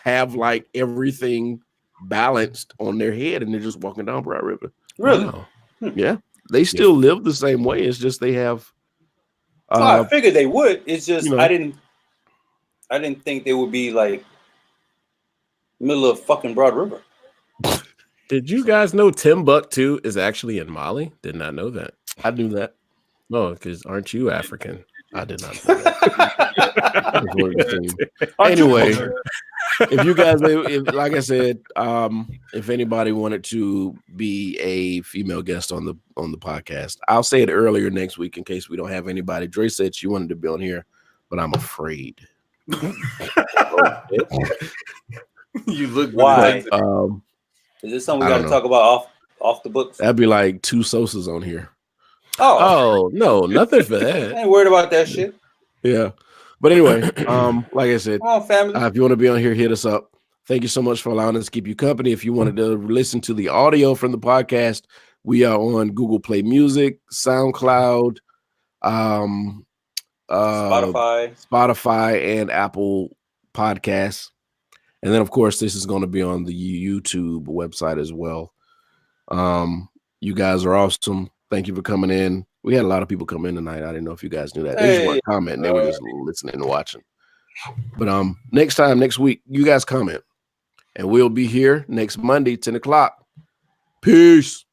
have like everything balanced on their head, and they're just walking down Broad River. Really? Wow. Yeah, they still live the same way. It's just they have. I figured they would. It's just I didn't think they would be like middle of fucking Broad River. Did you guys know Timbuktu is actually in Mali? Did not know that. I knew that. Oh, because aren't you African? I did not know that. Anyway, if you guys, like I said, if anybody wanted to be a female guest on the podcast, I'll say it earlier next week in case we don't have anybody. Dre said she wanted to be on here, but I'm afraid. You look why? Is this something we got to talk about off the books? That'd be like 2 Sosas on here. Oh no, nothing for that. I ain't worried about that shit. Yeah, but anyway, like I said, come on, family. If you want to be on here, hit us up. Thank you so much for allowing us to keep you company. If you wanted to listen to the audio from the podcast, we are on Google Play Music, SoundCloud, Spotify, and Apple Podcasts. And then, of course, this is going to be on the YouTube website as well. You guys are awesome. Thank you for coming in. We had a lot of people come in tonight. I didn't know if you guys knew that. They just weren't commenting. They were just listening and watching. But next week, you guys comment. And we'll be here next Monday, 10 o'clock. Peace.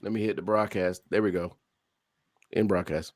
Let me hit the broadcast. There we go. In broadcast.